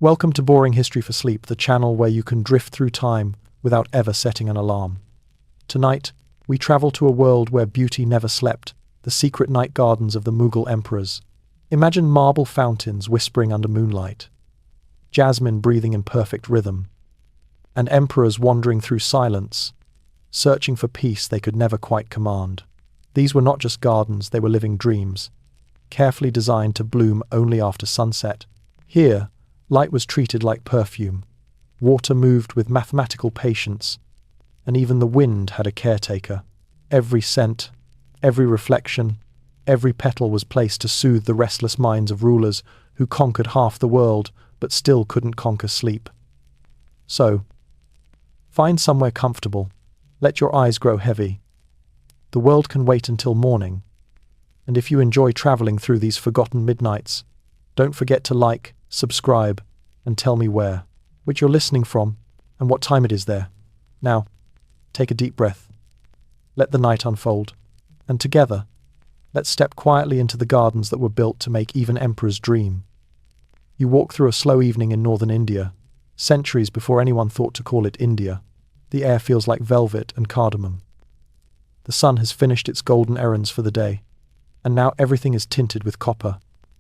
Welcome to Boring History for Sleep, the channel where you can drift through time without ever setting an alarm. Tonight, we travel to a world where beauty never slept, the secret night gardens of the Mughal Emperors. Imagine marble fountains whispering under moonlight, jasmine breathing in perfect rhythm, and emperors wandering through silence, searching for peace they could never quite command. These were not just gardens, they were living dreams, carefully designed to bloom only after sunset. Here, light was treated like perfume, water moved with mathematical patience, and even the wind had a caretaker. Every scent, every reflection, every petal was placed to soothe the restless minds of rulers who conquered half the world but still couldn't conquer sleep. So, find somewhere comfortable, let your eyes grow heavy. The world can wait until morning, and if you enjoy traveling through these forgotten midnights, don't forget to like, subscribe, and tell me which you're listening from, and what time it is there. Now, take a deep breath. Let the night unfold, and together, let's step quietly into the gardens that were built to make even emperors dream. You walk through a slow evening in northern India, centuries before anyone thought to call it India. The air feels like velvet and cardamom. The sun has finished its golden errands for the day, and now everything is tinted with copper,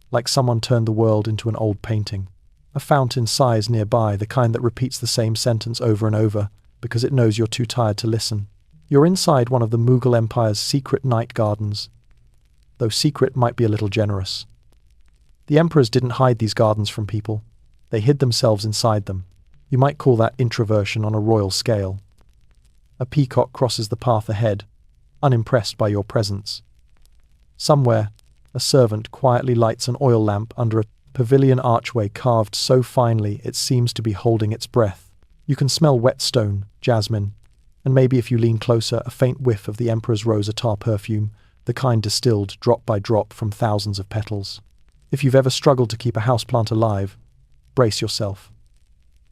like someone turned the world into an old painting. A fountain sighs nearby, the kind that repeats the same sentence over and over, because it knows you're too tired to listen. You're inside one of the Mughal Empire's secret night gardens, though secret might be a little generous. The emperors didn't hide these gardens from people. They hid themselves inside them. You might call that introversion on a royal scale. A peacock crosses the path ahead, unimpressed by your presence. Somewhere, a servant quietly lights an oil lamp under a pavilion archway carved so finely it seems to be holding its breath. You can smell whetstone, jasmine, and maybe if you lean closer, a faint whiff of the emperor's rose attar perfume, the kind distilled drop by drop from thousands of petals. If you've ever struggled to keep a houseplant alive, brace yourself.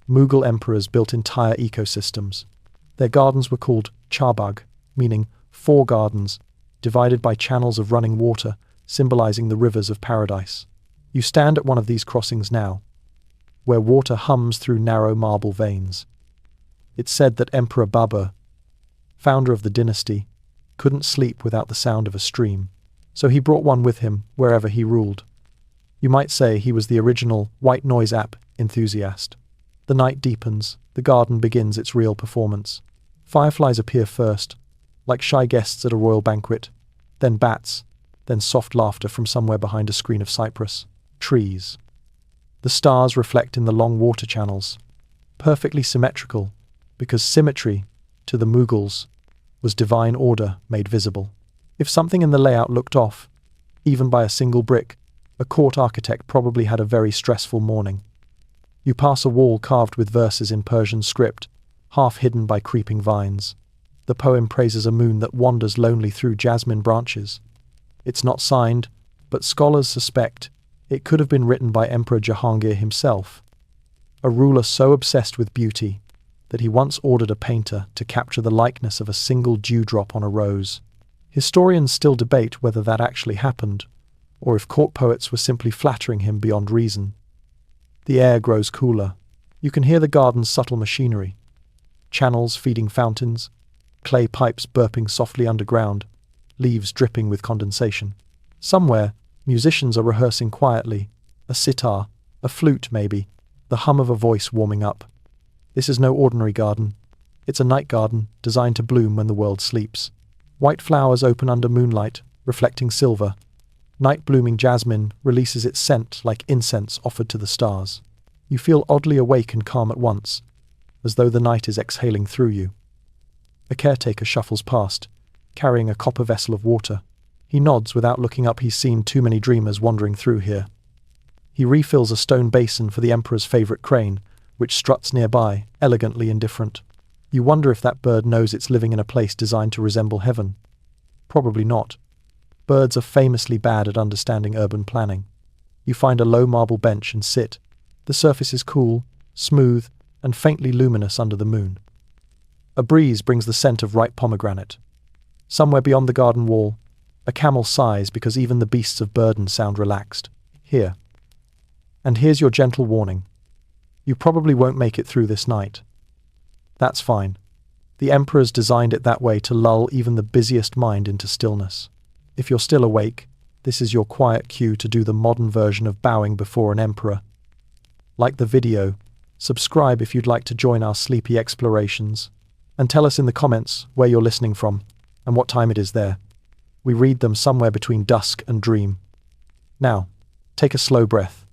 Mughal emperors built entire ecosystems. Their gardens were called charbagh, meaning four gardens, divided by channels of running water, symbolizing the rivers of paradise. You stand at one of these crossings now, where water hums through narrow marble veins. It's said that Emperor Babur, founder of the dynasty, couldn't sleep without the sound of a stream, so he brought one with him wherever he ruled. You might say he was the original white noise app enthusiast. The night deepens, the garden begins its real performance. Fireflies appear first, like shy guests at a royal banquet, then bats, then soft laughter from somewhere behind a screen of cypress. Trees. The stars reflect in the long water channels, perfectly symmetrical, because symmetry, to the Mughals, was divine order made visible. If something in the layout looked off, even by a single brick, a court architect probably had a very stressful morning. You pass a wall carved with verses in Persian script, half hidden by creeping vines. The poem praises a moon that wanders lonely through jasmine branches. It's not signed, but scholars suspect it could have been written by Emperor Jahangir himself, a ruler so obsessed with beauty that he once ordered a painter to capture the likeness of a single dewdrop on a rose. Historians still debate whether that actually happened, or if court poets were simply flattering him beyond reason. The air grows cooler. You can hear the garden's subtle machinery. Channels feeding fountains, clay pipes burping softly underground, leaves dripping with condensation. Somewhere, musicians are rehearsing quietly, a sitar, a flute maybe, the hum of a voice warming up. This is no ordinary garden. It's a night garden designed to bloom when the world sleeps. White flowers open under moonlight, reflecting silver. Night-blooming jasmine releases its scent like incense offered to the stars. You feel oddly awake and calm at once, as though the night is exhaling through you. A caretaker shuffles past, carrying a copper vessel of water. He nods without looking up. He's seen too many dreamers wandering through here. He refills a stone basin for the emperor's favorite crane, which struts nearby, elegantly indifferent. You wonder if that bird knows it's living in a place designed to resemble heaven. Probably not. Birds are famously bad at understanding urban planning. You find a low marble bench and sit. The surface is cool, smooth, and faintly luminous under the moon. A breeze brings the scent of ripe pomegranate. Somewhere beyond the garden wall, a camel sighs because even the beasts of burden sound relaxed. Here. And here's your gentle warning. You probably won't make it through this night. That's fine. The emperors designed it that way to lull even the busiest mind into stillness. If you're still awake, this is your quiet cue to do the modern version of bowing before an emperor. Like the video, subscribe if you'd like to join our sleepy explorations, and tell us in the comments where you're listening from and what time it is there. We read them somewhere between dusk and dream. Now, take a slow breath.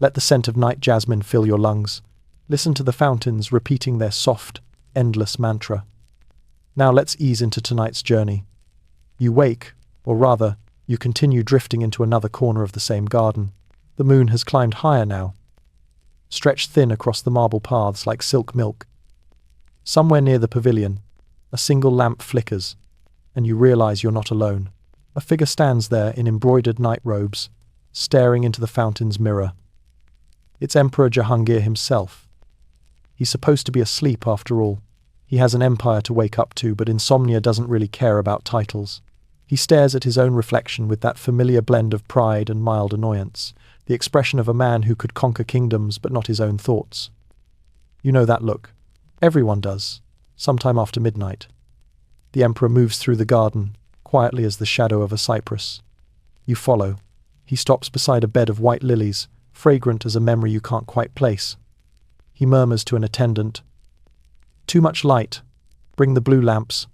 Let the scent of night jasmine fill your lungs. Listen to the fountains repeating their soft, endless mantra. Now let's ease into tonight's journey. You wake, or rather, you continue drifting into another corner of the same garden. The moon has climbed higher now, stretched thin across the marble paths like silk milk. Somewhere near the pavilion, a single lamp flickers, and you realize you're not alone. A figure stands there in embroidered night robes, staring into the fountain's mirror. It's Emperor Jahangir himself. He's supposed to be asleep after all. He has an empire to wake up to, but insomnia doesn't really care about titles. He stares at his own reflection with that familiar blend of pride and mild annoyance, the expression of a man who could conquer kingdoms but not his own thoughts. You know that look. Everyone does, sometime after midnight. The emperor moves through the garden, quietly as the shadow of a cypress. You follow. He stops beside a bed of white lilies, fragrant as a memory you can't quite place. He murmurs to an attendant, "Too much light. Bring the blue lamps."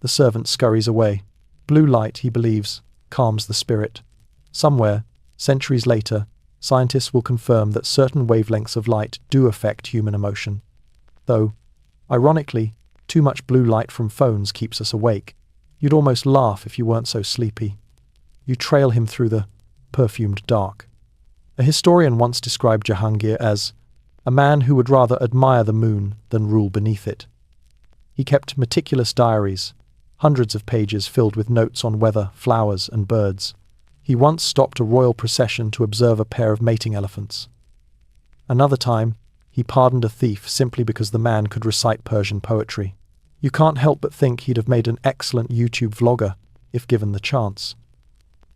The servant scurries away. Blue light, he believes, calms the spirit. Somewhere, centuries later, scientists will confirm that certain wavelengths of light do affect human emotion. Though, ironically, too much blue light from phones keeps us awake. You'd almost laugh if you weren't so sleepy. You trail him through the perfumed dark. A historian once described Jahangir as a man who would rather admire the moon than rule beneath it. He kept meticulous diaries, hundreds of pages filled with notes on weather, flowers, and birds. He once stopped a royal procession to observe a pair of mating elephants. Another time, he pardoned a thief simply because the man could recite Persian poetry. You can't help but think he'd have made an excellent YouTube vlogger if given the chance.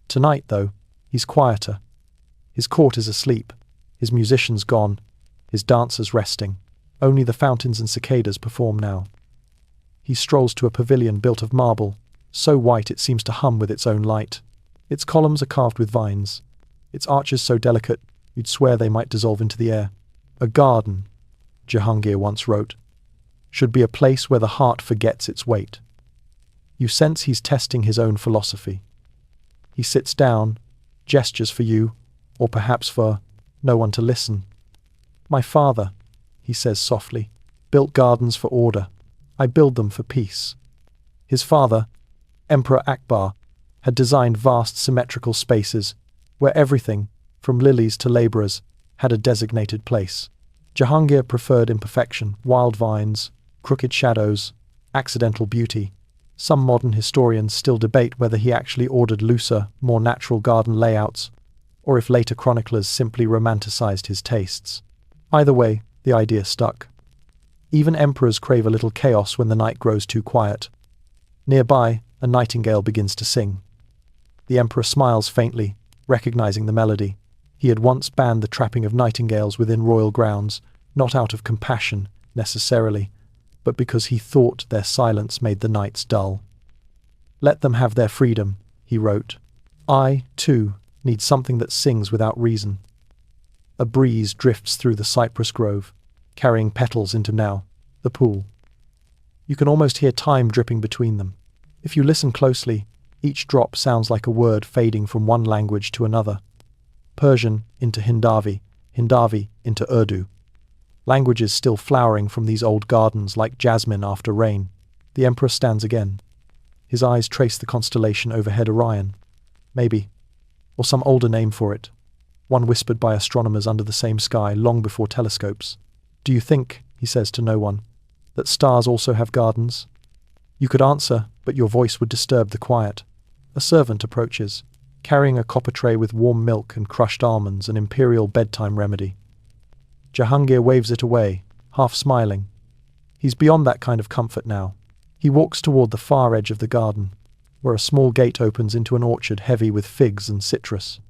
Tonight, though, he's quieter. His court is asleep, his musicians gone, his dancers resting. Only the fountains and cicadas perform now. He strolls to a pavilion built of marble, so white it seems to hum with its own light. Its columns are carved with vines, its arches so delicate you'd swear they might dissolve into the air. A garden, Jahangir once wrote, should be a place where the heart forgets its weight. You sense he's testing his own philosophy. He sits down, gestures for you, or perhaps for no one to listen. "My father," he says softly, "built gardens for order. I build them for peace." His father, Emperor Akbar, had designed vast symmetrical spaces where everything, from lilies to labourers, had a designated place. Jahangir preferred imperfection, wild vines, crooked shadows, accidental beauty. Some modern historians still debate whether he actually ordered looser, more natural garden layouts, or if later chroniclers simply romanticized his tastes. Either way, the idea stuck. Even emperors crave a little chaos when the night grows too quiet. Nearby, a nightingale begins to sing. The emperor smiles faintly, recognizing the melody. He had once banned the trapping of nightingales within royal grounds, not out of compassion, necessarily, but because he thought their silence made the nights dull. "Let them have their freedom," he wrote. "I, too, need something that sings without reason." A breeze drifts through the cypress grove, carrying petals into now, the pool. You can almost hear time dripping between them. If you listen closely, each drop sounds like a word fading from one language to another. Persian into Hindavi, Hindavi into Urdu. Languages still flowering from these old gardens like jasmine after rain. The emperor stands again. His eyes trace the constellation overhead Orion. Maybe. Or some older name for it. One whispered by astronomers under the same sky long before telescopes. "Do you think," he says to no one, "that stars also have gardens?" You could answer, but your voice would disturb the quiet. A servant approaches, carrying a copper tray with warm milk and crushed almonds, an imperial bedtime remedy. Jahangir waves it away, half smiling. He's beyond that kind of comfort now. He walks toward the far edge of the garden, where a small gate opens into an orchard heavy with figs and citrus.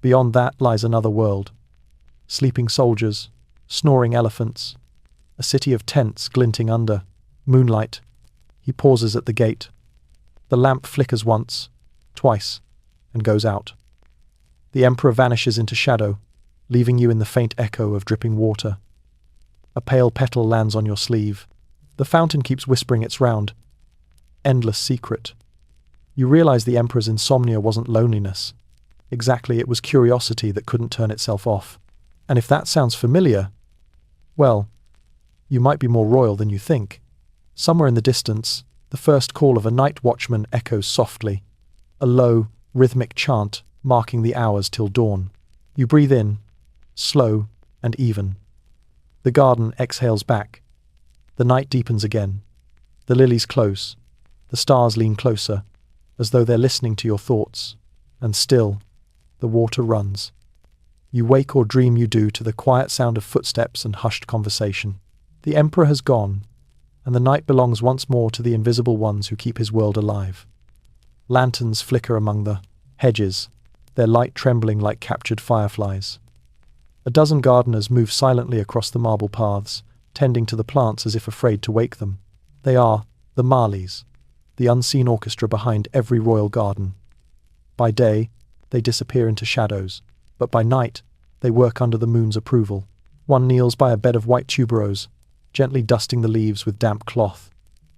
Beyond that lies another world. Sleeping soldiers, snoring elephants, a city of tents glinting under moonlight. He pauses at the gate. The lamp flickers once, twice, and goes out. The emperor vanishes into shadow, leaving you in the faint echo of dripping water. A pale petal lands on your sleeve. The fountain keeps whispering its round. Endless secret. You realize the emperor's insomnia wasn't loneliness. Exactly, it was curiosity that couldn't turn itself off. And if that sounds familiar, well, you might be more royal than you think. Somewhere in the distance, the first call of a night watchman echoes softly, a low, rhythmic chant marking the hours till dawn. You breathe in, slow and even. The garden exhales back. The night deepens again. The lilies close. The stars lean closer, as though they're listening to your thoughts. And still, the water runs. You wake or dream you do to the quiet sound of footsteps and hushed conversation. The emperor has gone, and the night belongs once more to the invisible ones who keep his world alive. Lanterns flicker among the hedges, their light trembling like captured fireflies. A dozen gardeners move silently across the marble paths, tending to the plants as if afraid to wake them. They are the Marleys, the unseen orchestra behind every royal garden. By day, they disappear into shadows, but by night, they work under the moon's approval. One kneels by a bed of white tuberose, gently dusting the leaves with damp cloth.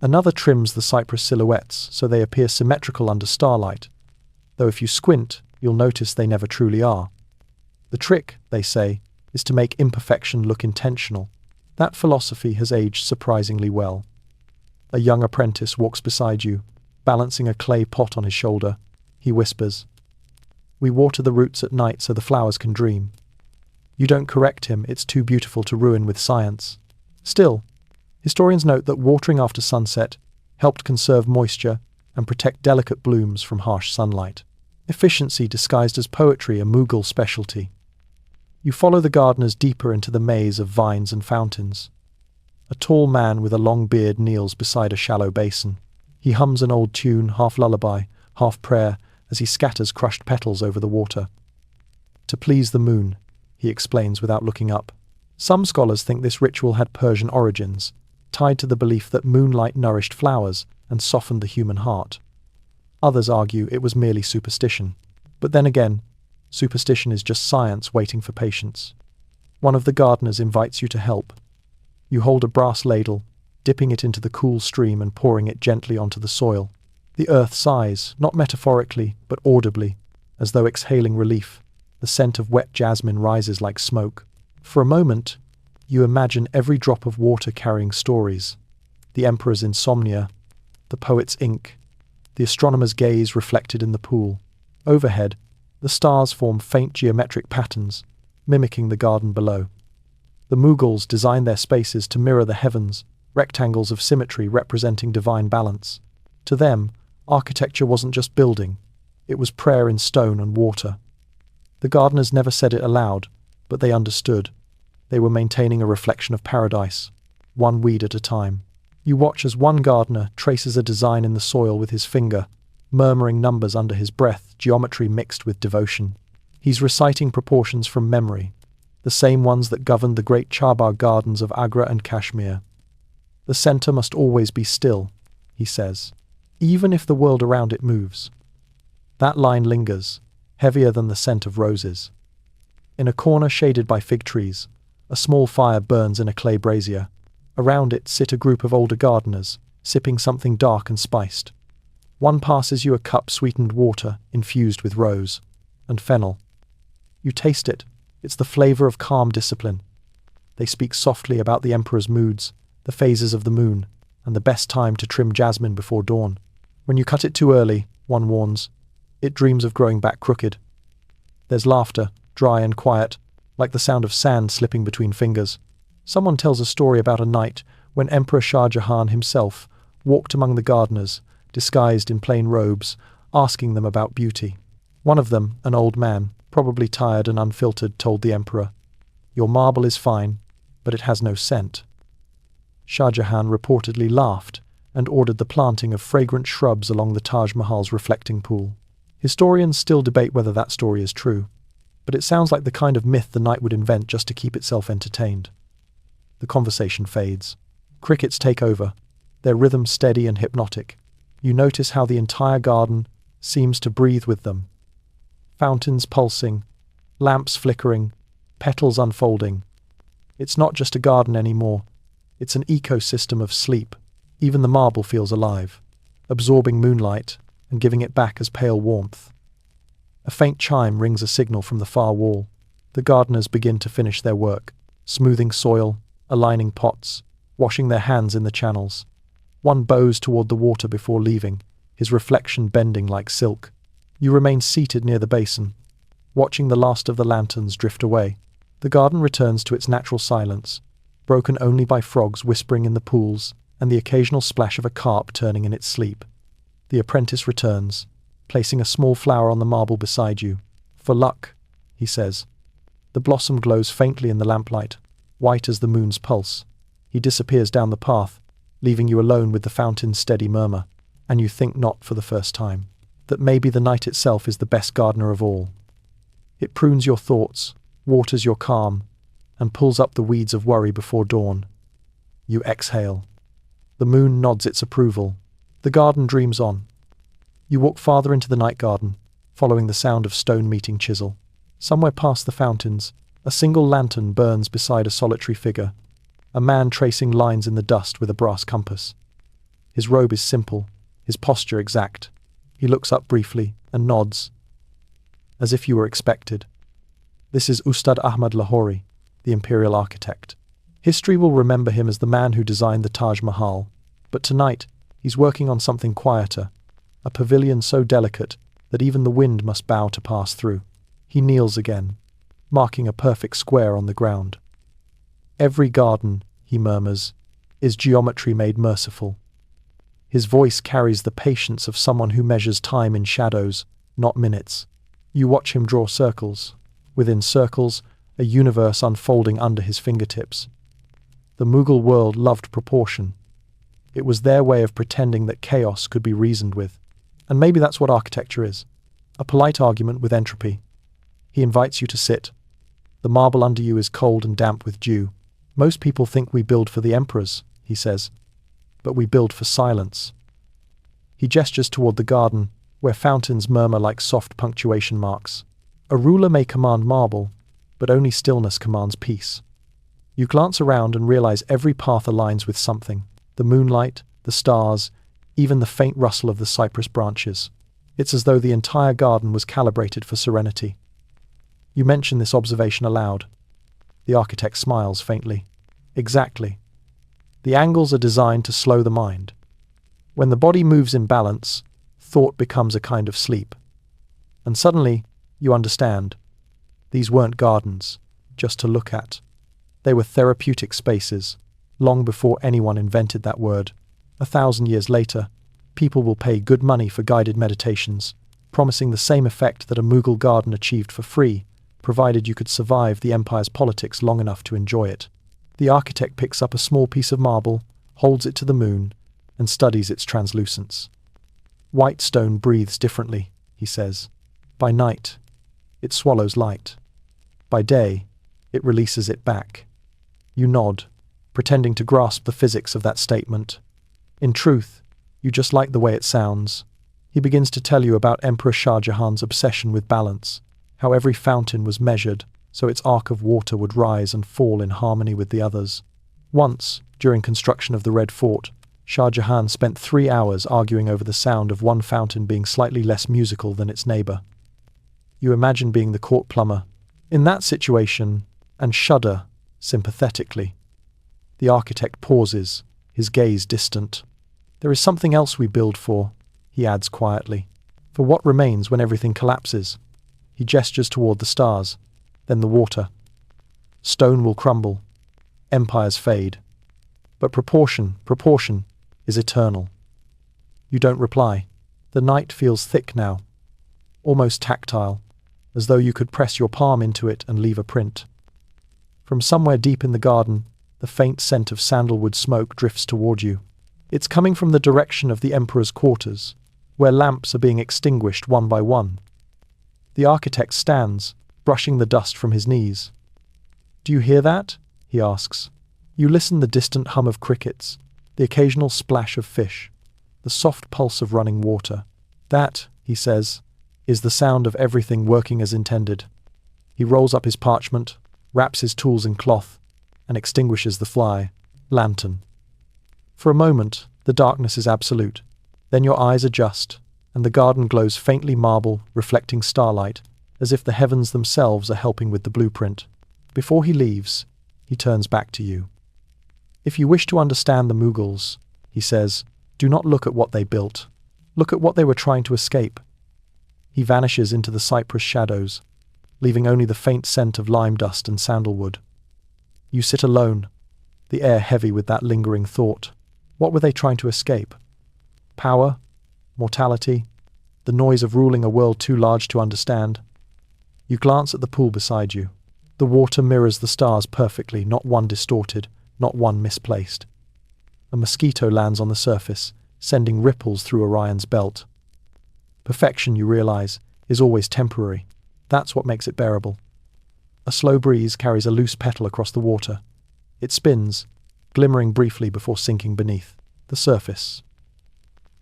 Another trims the cypress silhouettes so they appear symmetrical under starlight, though if you squint, you'll notice they never truly are. The trick, they say, is to make imperfection look intentional. That philosophy has aged surprisingly well. A young apprentice walks beside you, balancing a clay pot on his shoulder. He whispers, "We water the roots at night so the flowers can dream." You don't correct him, it's too beautiful to ruin with science. Still, historians note that watering after sunset helped conserve moisture and protect delicate blooms from harsh sunlight. Efficiency disguised as poetry, a Mughal specialty. You follow the gardeners deeper into the maze of vines and fountains. A tall man with a long beard kneels beside a shallow basin. He hums an old tune, half lullaby, half prayer, as he scatters crushed petals over the water. To please the moon, he explains without looking up. Some scholars think this ritual had Persian origins, tied to the belief that moonlight nourished flowers and softened the human heart. Others argue it was merely superstition. But then again, superstition is just science waiting for patience. One of the gardeners invites you to help. You hold a brass ladle, dipping it into the cool stream and pouring it gently onto the soil. The earth sighs, not metaphorically, but audibly, as though exhaling relief. The scent of wet jasmine rises like smoke. For a moment, you imagine every drop of water carrying stories. The emperor's insomnia, the poet's ink, the astronomer's gaze reflected in the pool. Overhead, the stars form faint geometric patterns, mimicking the garden below. The Mughals designed their spaces to mirror the heavens, rectangles of symmetry representing divine balance. To them, architecture wasn't just building, it was prayer in stone and water. The gardeners never said it aloud, but they understood. They were maintaining a reflection of paradise, one weed at a time. You watch as one gardener traces a design in the soil with his finger, murmuring numbers under his breath, geometry mixed with devotion. He's reciting proportions from memory, the same ones that governed the great Charbagh gardens of Agra and Kashmir. The center must always be still, he says, even if the world around it moves. That line lingers, heavier than the scent of roses. In a corner shaded by fig trees, a small fire burns in a clay brazier. Around it sit a group of older gardeners, sipping something dark and spiced. One passes you a cup sweetened water infused with rose and fennel. You taste it. It's the flavor of calm discipline. They speak softly about the emperor's moods, the phases of the moon, and the best time to trim jasmine before dawn. When you cut it too early, one warns, it dreams of growing back crooked. There's laughter, dry and quiet, like the sound of sand slipping between fingers. Someone tells a story about a night when Emperor Shah Jahan himself walked among the gardeners, disguised in plain robes, asking them about beauty. One of them, an old man, probably tired and unfiltered, told the emperor, "Your marble is fine, but it has no scent." Shah Jahan reportedly laughed and ordered the planting of fragrant shrubs along the Taj Mahal's reflecting pool. Historians still debate whether that story is true, but it sounds like the kind of myth the night would invent just to keep itself entertained. The conversation fades. Crickets take over, their rhythm steady and hypnotic. You notice how the entire garden seems to breathe with them. Fountains pulsing, lamps flickering, petals unfolding. It's not just a garden anymore. It's an ecosystem of sleep. Even the marble feels alive, absorbing moonlight and giving it back as pale warmth. A faint chime rings a signal from the far wall. The gardeners begin to finish their work, smoothing soil, aligning pots, washing their hands in the channels. One bows toward the water before leaving, his reflection bending like silk. You remain seated near the basin, watching the last of the lanterns drift away. The garden returns to its natural silence, broken only by frogs whispering in the pools and the occasional splash of a carp turning in its sleep. The apprentice returns, placing a small flower on the marble beside you. "For luck," he says. The blossom glows faintly in the lamplight, white as the moon's pulse. He disappears down the path, leaving you alone with the fountain's steady murmur, and you think not for the first time that maybe the night itself is the best gardener of all. It prunes your thoughts, waters your calm, and pulls up the weeds of worry before dawn. You exhale. The moon nods its approval. The garden dreams on. You walk farther into the night garden, following the sound of stone meeting chisel. Somewhere past the fountains, a single lantern burns beside a solitary figure, a man tracing lines in the dust with a brass compass. His robe is simple, his posture exact. He looks up briefly and nods, as if you were expected. This is Ustad Ahmad Lahori, the imperial architect. History will remember him as the man who designed the Taj Mahal, but tonight he's working on something quieter, a pavilion so delicate that even the wind must bow to pass through. He kneels again, marking a perfect square on the ground. "Every garden," he murmurs, "is geometry made merciful." His voice carries the patience of someone who measures time in shadows, not minutes. You watch him draw circles. Within circles, a universe unfolding under his fingertips. The Mughal world loved proportion. It was their way of pretending that chaos could be reasoned with. And maybe that's what architecture is. A polite argument with entropy. He invites you to sit. The marble under you is cold and damp with dew. "Most people think we build for the emperors," he says, "but we build for silence." He gestures toward the garden, where fountains murmur like soft punctuation marks. A ruler may command marble, but only stillness commands peace. You glance around and realize every path aligns with something: the moonlight, the stars, even the faint rustle of the cypress branches. It's as though the entire garden was calibrated for serenity. You mention this observation aloud. The architect smiles faintly. "Exactly. The angles are designed to slow the mind. When the body moves in balance, thought becomes a kind of sleep. And suddenly, you understand. These weren't gardens, just to look at. They were therapeutic spaces, long before anyone invented that word. 1,000 years later, people will pay good money for guided meditations, promising the same effect that a Mughal garden achieved for free, provided you could survive the empire's politics long enough to enjoy it." The architect picks up a small piece of marble, holds it to the moon, and studies its translucence. "White stone breathes differently," he says. "By night, it swallows light. By day, it releases it back." You nod, pretending to grasp the physics of that statement. In truth, you just like the way it sounds. He begins to tell you about Emperor Shah Jahan's obsession with balance, how every fountain was measured so its arc of water would rise and fall in harmony with the others. Once, during construction of the Red Fort, Shah Jahan spent 3 hours arguing over the sound of one fountain being slightly less musical than its neighbor. You imagine being the court plumber in that situation and shudder sympathetically. The architect pauses, his gaze distant. "There is something else we build for," he adds quietly. "For what remains when everything collapses." He gestures toward the stars, then the water. Stone will crumble, empires fade. But proportion is eternal. You don't reply. The night feels thick now, almost tactile, as though you could press your palm into it and leave a print. From somewhere deep in the garden, the faint scent of sandalwood smoke drifts toward you. It's coming from the direction of the emperor's quarters, where lamps are being extinguished one by one. The architect stands, brushing the dust from his knees. "Do you hear that?" he asks. You listen the distant hum of crickets, the occasional splash of fish, the soft pulse of running water. That, he says, is the sound of everything working as intended. He rolls up his parchment, wraps his tools in cloth, and extinguishes the lantern. For a moment, the darkness is absolute. Then your eyes adjust, and the garden glows faintly marble, reflecting starlight, as if the heavens themselves are helping with the blueprint. Before he leaves, he turns back to you. If you wish to understand the Mughals, he says, do not look at what they built. Look at what they were trying to escape. He vanishes into the cypress shadows, leaving only the faint scent of lime dust and sandalwood. You sit alone, the air heavy with that lingering thought. What were they trying to escape? Power? Mortality? The noise of ruling a world too large to understand? You glance at the pool beside you. The water mirrors the stars perfectly, not one distorted, not one misplaced. A mosquito lands on the surface, sending ripples through Orion's belt. Perfection, you realize, is always temporary. That's what makes it bearable. A slow breeze carries a loose petal across the water. It spins, glimmering briefly before sinking beneath the surface.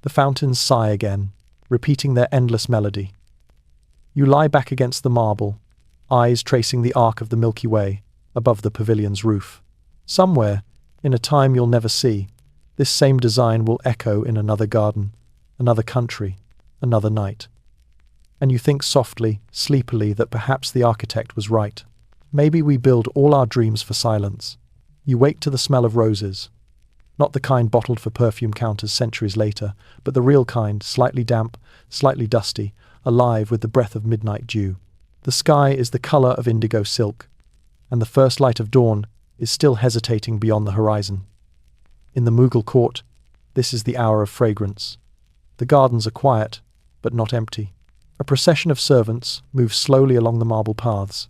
The fountains sigh again, repeating their endless melody. You lie back against the marble, eyes tracing the arc of the Milky Way above the pavilion's roof. Somewhere, in a time you'll never see, this same design will echo in another garden, another country, another night. And you think softly, sleepily, that perhaps the architect was right. Maybe we build all our dreams for silence. You wake to the smell of roses. Not the kind bottled for perfume counters centuries later, but the real kind, slightly damp, slightly dusty, alive with the breath of midnight dew. The sky is the color of indigo silk, and the first light of dawn is still hesitating beyond the horizon. In the Mughal court, this is the hour of fragrance. The gardens are quiet, but not empty. A procession of servants moves slowly along the marble paths,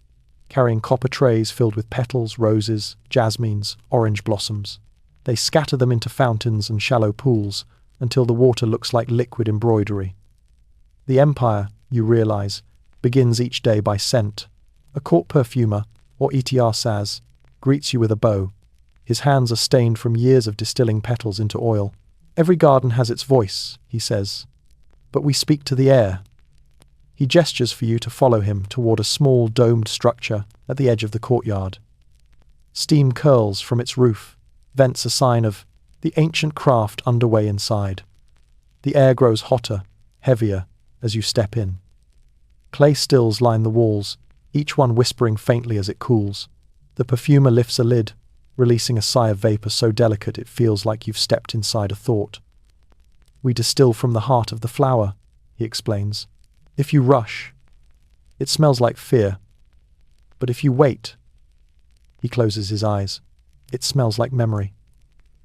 carrying copper trays filled with petals, roses, jasmines, orange blossoms. They scatter them into fountains and shallow pools until the water looks like liquid embroidery. The empire, you realize, begins each day by scent. A court perfumer, or etiar greets you with a bow. His hands are stained from years of distilling petals into oil. Every garden has its voice, he says, but we speak to the air. He gestures for you to follow him toward a small domed structure at the edge of the courtyard. Steam curls from its roof, vents a sign of the ancient craft underway inside. The air grows hotter, heavier, as you step in. Clay stills line the walls, each one whispering faintly as it cools. The perfumer lifts a lid, releasing a sigh of vapor so delicate it feels like you've stepped inside a thought. We distill from the heart of the flower, he explains. If you rush, it smells like fear. But if you wait, he closes his eyes, it smells like memory.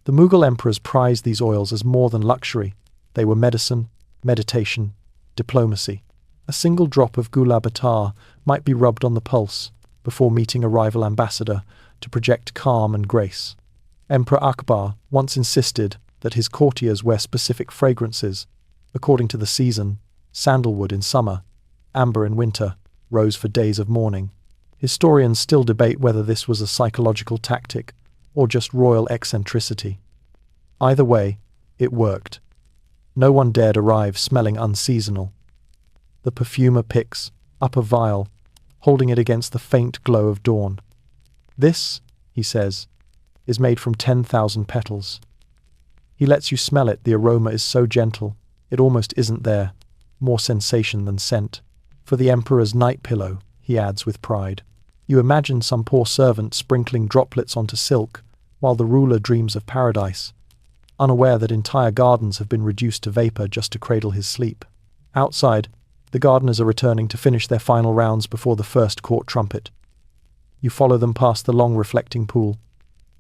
The Mughal emperors prized these oils as more than luxury. They were medicine, meditation, diplomacy. A single drop of gulab attar might be rubbed on the pulse before meeting a rival ambassador to project calm and grace. Emperor Akbar once insisted that his courtiers wear specific fragrances, according to the season: sandalwood in summer, amber in winter, rose for days of mourning. Historians still debate whether this was a psychological tactic or just royal eccentricity. Either way, it worked. No one dared arrive smelling unseasonal. The perfumer picks up a vial, holding it against the faint glow of dawn. This, he says, is made from 10,000 petals. He lets you smell it. The aroma is so gentle, it almost isn't there. More sensation than scent. For the emperor's night pillow, he adds with pride. You imagine some poor servant sprinkling droplets onto silk while the ruler dreams of paradise, unaware that entire gardens have been reduced to vapor just to cradle his sleep. Outside, the gardeners are returning to finish their final rounds before the first court trumpet. You follow them past the long reflecting pool,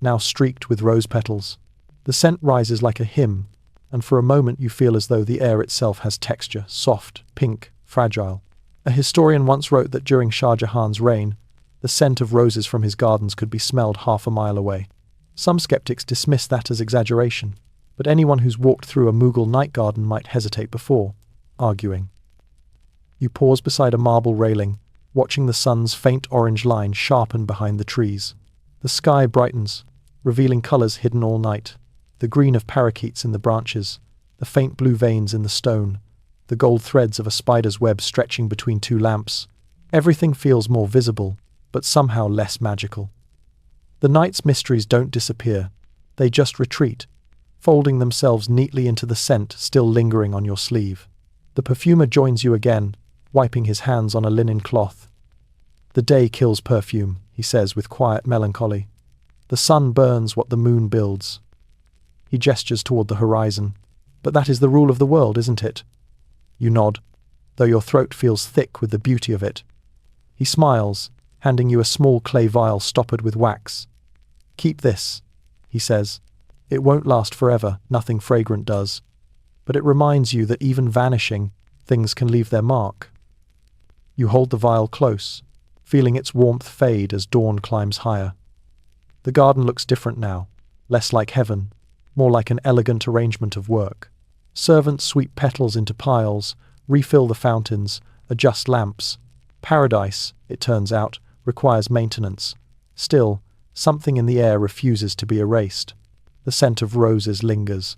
now streaked with rose petals. The scent rises like a hymn, and for a moment you feel as though the air itself has texture, soft, pink, fragile. A historian once wrote that during Shah Jahan's reign, the scent of roses from his gardens could be smelled half a mile away. Some skeptics dismiss that as exaggeration, but anyone who's walked through a Mughal night garden might hesitate before, arguing. You pause beside a marble railing, watching the sun's faint orange line sharpen behind the trees. The sky brightens, revealing colors hidden all night. The green of parakeets in the branches, the faint blue veins in the stone, the gold threads of a spider's web stretching between two lamps. Everything feels more visible, but somehow less magical. The night's mysteries don't disappear, they just retreat, folding themselves neatly into the scent still lingering on your sleeve. The perfumer joins you again, wiping his hands on a linen cloth. The day kills perfume, he says with quiet melancholy. The sun burns what the moon builds. He gestures toward the horizon. But that is the rule of the world, isn't it? You nod, though your throat feels thick with the beauty of it. He smiles, handing you a small clay vial stoppered with wax. Keep this, he says. It won't last forever, nothing fragrant does. But it reminds you that even vanishing, things can leave their mark. You hold the vial close, feeling its warmth fade as dawn climbs higher. The garden looks different now, less like heaven, more like an elegant arrangement of work. Servants sweep petals into piles, refill the fountains, adjust lamps. Paradise, it turns out, requires maintenance. Still, something in the air refuses to be erased. The scent of roses lingers,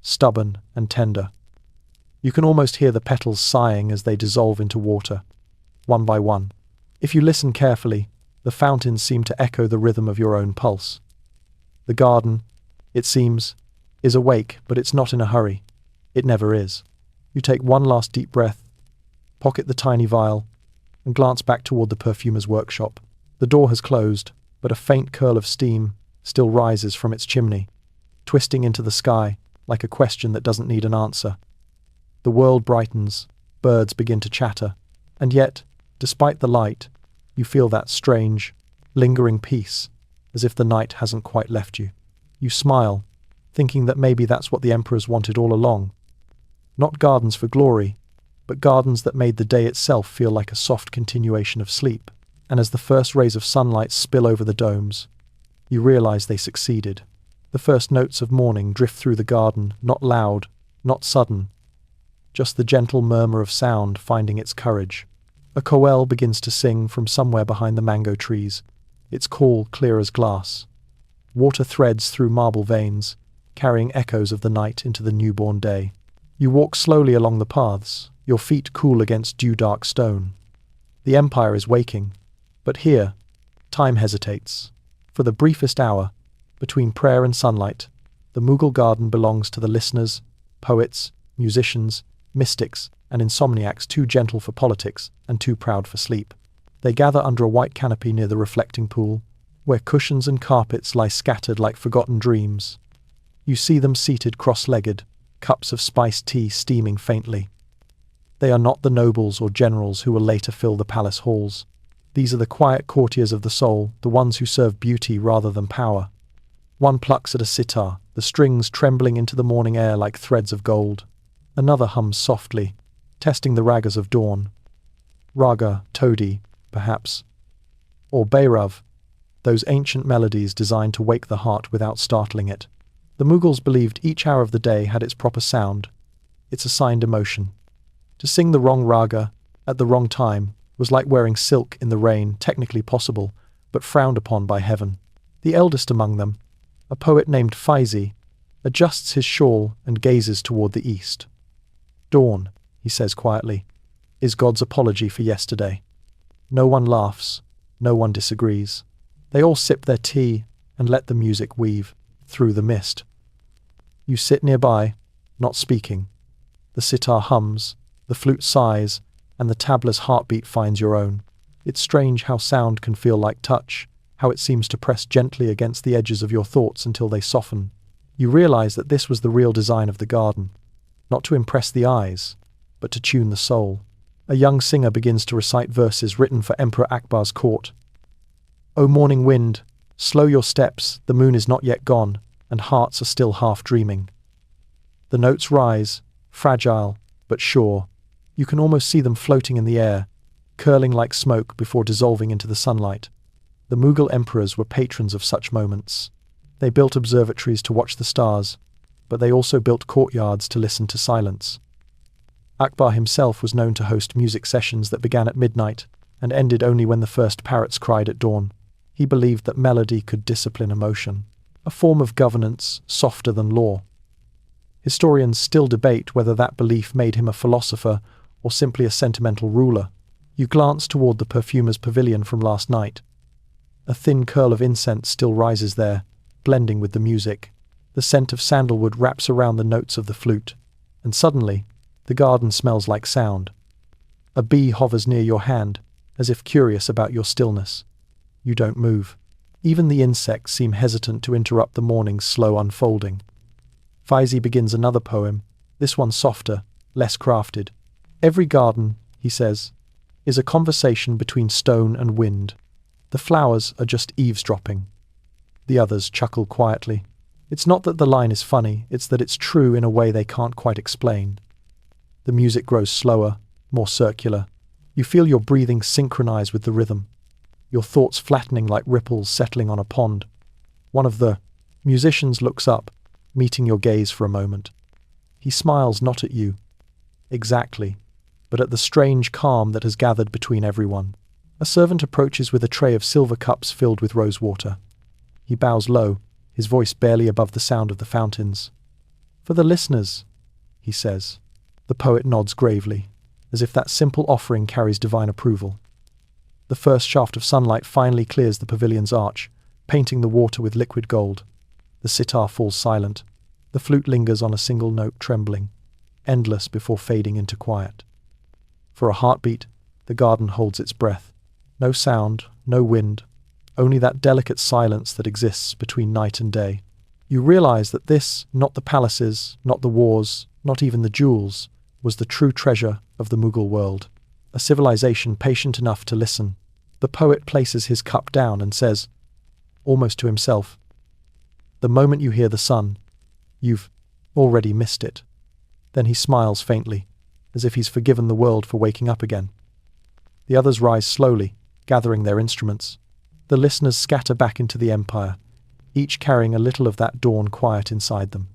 stubborn and tender. You can almost hear the petals sighing as they dissolve into water, one by one. If you listen carefully, the fountains seem to echo the rhythm of your own pulse. The garden, it seems, is awake, but it's not in a hurry. It never is. You take one last deep breath, pocket the tiny vial, and glance back toward the perfumer's workshop. The door has closed, but a faint curl of steam still rises from its chimney, twisting into the sky like a question that doesn't need an answer. The world brightens, birds begin to chatter, and yet, despite the light, you feel that strange, lingering peace, as if the night hasn't quite left you. You smile, thinking that maybe that's what the emperors wanted all along. Not gardens for glory, but gardens that made the day itself feel like a soft continuation of sleep. And as the first rays of sunlight spill over the domes, you realize they succeeded. The first notes of morning drift through the garden, not loud, not sudden, just the gentle murmur of sound finding its courage. A koel begins to sing from somewhere behind the mango trees, its call clear as glass. Water threads through marble veins, carrying echoes of the night into the newborn day. You walk slowly along the paths, your feet cool against dew-dark stone. The empire is waking, but here, time hesitates. For the briefest hour, between prayer and sunlight, the Mughal garden belongs to the listeners, poets, musicians, mystics, and insomniacs too gentle for politics and too proud for sleep. They gather under a white canopy near the reflecting pool, where cushions and carpets lie scattered like forgotten dreams. You see them seated cross-legged, cups of spiced tea steaming faintly. They are not the nobles or generals who will later fill the palace halls. These are the quiet courtiers of the soul, the ones who serve beauty rather than power. One plucks at a sitar, the strings trembling into the morning air like threads of gold. Another hums softly, testing the ragas of dawn. Raga, Todi, perhaps. Or Bhairav, those ancient melodies designed to wake the heart without startling it. The Mughals believed each hour of the day had its proper sound, its assigned emotion. To sing the wrong raga at the wrong time was like wearing silk in the rain, technically possible, but frowned upon by heaven. The eldest among them, a poet named Faizi, adjusts his shawl and gazes toward the east. Dawn, he says quietly, is God's apology for yesterday. No one laughs, no one disagrees. They all sip their tea and let the music weave through the mist. You sit nearby, not speaking. The sitar hums, the flute sighs, and the tabla's heartbeat finds your own. It's strange how sound can feel like touch, how it seems to press gently against the edges of your thoughts until they soften. You realize that this was the real design of the garden, not to impress the eyes, but to tune the soul. A young singer begins to recite verses written for Emperor Akbar's court. O morning wind, slow your steps, the moon is not yet gone, and hearts are still half dreaming. The notes rise, fragile, but sure. You can almost see them floating in the air, curling like smoke before dissolving into the sunlight. The Mughal emperors were patrons of such moments. They built observatories to watch the stars, but they also built courtyards to listen to silence. Akbar himself was known to host music sessions that began at midnight and ended only when the first parrots cried at dawn. He believed that melody could discipline emotion. a form of governance softer than law. Historians still debate whether that belief made him a philosopher or simply a sentimental ruler. You glance toward the perfumer's pavilion from last night. A thin curl of incense still rises there, blending with the music. The scent of sandalwood wraps around the notes of the flute, and suddenly, the garden smells like sound. A bee hovers near your hand, as if curious about your stillness. You don't move. Even the insects seem hesitant to interrupt the morning's slow unfolding. Faizi begins another poem, this one softer, less crafted. Every garden, he says, is a conversation between stone and wind. The flowers are just eavesdropping. The others chuckle quietly. It's not that the line is funny, it's that it's true in a way they can't quite explain. The music grows slower, more circular. You feel your breathing synchronize with the rhythm, your thoughts flattening like ripples settling on a pond. One of the musicians looks up, meeting your gaze for a moment. He smiles not at you, exactly, but at the strange calm that has gathered between everyone. A servant approaches with a tray of silver cups filled with rose water. He bows low, his voice barely above the sound of the fountains. "For the listeners," he says. The poet nods gravely, as if that simple offering carries divine approval. The first shaft of sunlight finally clears the pavilion's arch, painting the water with liquid gold. The sitar falls silent. The flute lingers on a single note, trembling, endless before fading into quiet. For a heartbeat, the garden holds its breath. No sound, no wind, only that delicate silence that exists between night and day. You realize that this, not the palaces, not the wars, not even the jewels, was the true treasure of the Mughal world. A civilization patient enough to listen. The poet places his cup down and says, almost to himself, "The moment you hear the sun, you've already missed it." Then he smiles faintly, as if he's forgiven the world for waking up again. The others rise slowly, gathering their instruments. The listeners scatter back into the empire, each carrying a little of that dawn quiet inside them.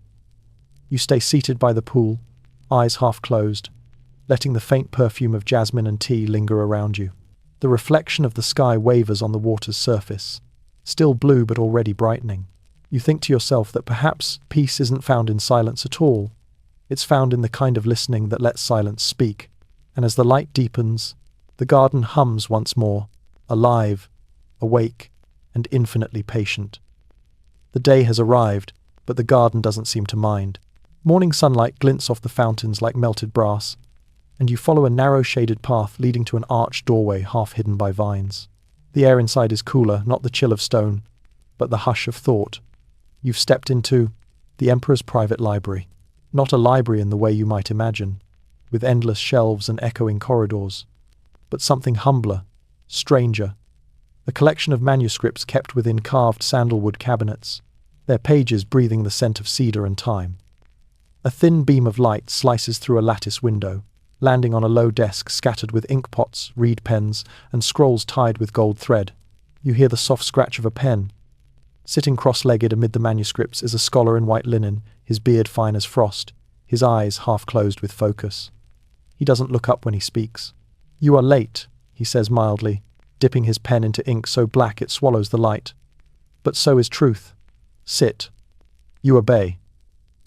You stay seated by the pool, eyes half closed, letting the faint perfume of jasmine and tea linger around you. The reflection of the sky wavers on the water's surface, still blue but already brightening. You think to yourself that perhaps peace isn't found in silence at all. It's found in the kind of listening that lets silence speak. And as the light deepens, the garden hums once more, alive, awake, and infinitely patient. The day has arrived, but the garden doesn't seem to mind. Morning sunlight glints off the fountains like melted brass, and you follow a narrow shaded path leading to an arched doorway half hidden by vines. The air inside is cooler, not the chill of stone, but the hush of thought. You've stepped into the Emperor's private library. Not a library in the way you might imagine, with endless shelves and echoing corridors, but something humbler, stranger. A collection of manuscripts kept within carved sandalwood cabinets, their pages breathing the scent of cedar and thyme. A thin beam of light slices through a lattice window, landing on a low desk scattered with ink pots, reed pens, and scrolls tied with gold thread. You hear the soft scratch of a pen. Sitting cross-legged amid the manuscripts is a scholar in white linen, his beard fine as frost, his eyes half closed with focus. He doesn't look up when he speaks. "You are late," he says mildly, dipping his pen into ink so black it swallows the light. "But so is truth. Sit." You obey.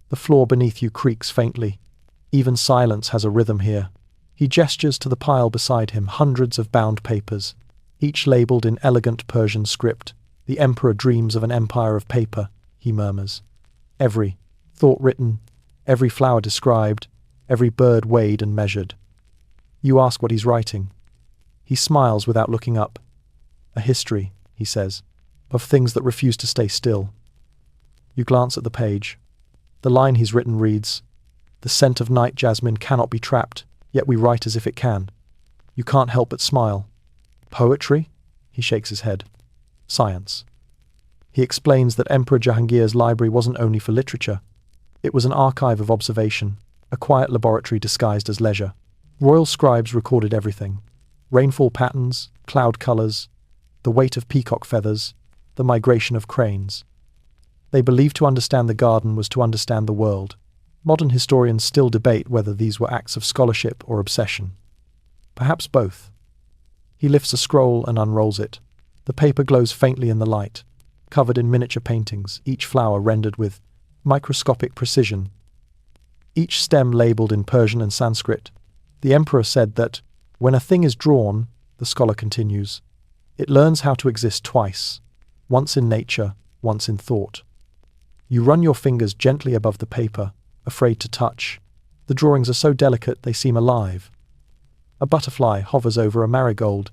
The floor beneath you creaks faintly. Even silence has a rhythm here. He gestures to the pile beside him, hundreds of bound papers, each labelled in elegant Persian script. "The emperor dreams of an empire of paper," he murmurs. Every thought written, every flower described, every bird weighed and measured. You ask what he's writing. He smiles without looking up. "A history," he says, "of things that refuse to stay still." You glance at the page. The line he's written reads, "The scent of night jasmine cannot be trapped, yet we write as if it can." You can't help but smile. "Poetry?" He shakes his head. "Science." He explains that Emperor Jahangir's library wasn't only for literature. It was an archive of observation, a quiet laboratory disguised as leisure. Royal scribes recorded everything. Rainfall patterns, cloud colours, the weight of peacock feathers, the migration of cranes. They believed to understand the garden was to understand the world. Modern historians still debate whether these were acts of scholarship or obsession. Perhaps both. He lifts a scroll and unrolls it. The paper glows faintly in the light. covered in miniature paintings, each flower rendered with microscopic precision, each stem labeled in Persian and Sanskrit. The emperor said that, when a thing is drawn, the scholar continues, it learns how to exist twice, once in nature, once in thought. You run your fingers gently above the paper, afraid to touch. The drawings are so delicate they seem alive. A butterfly hovers over a marigold,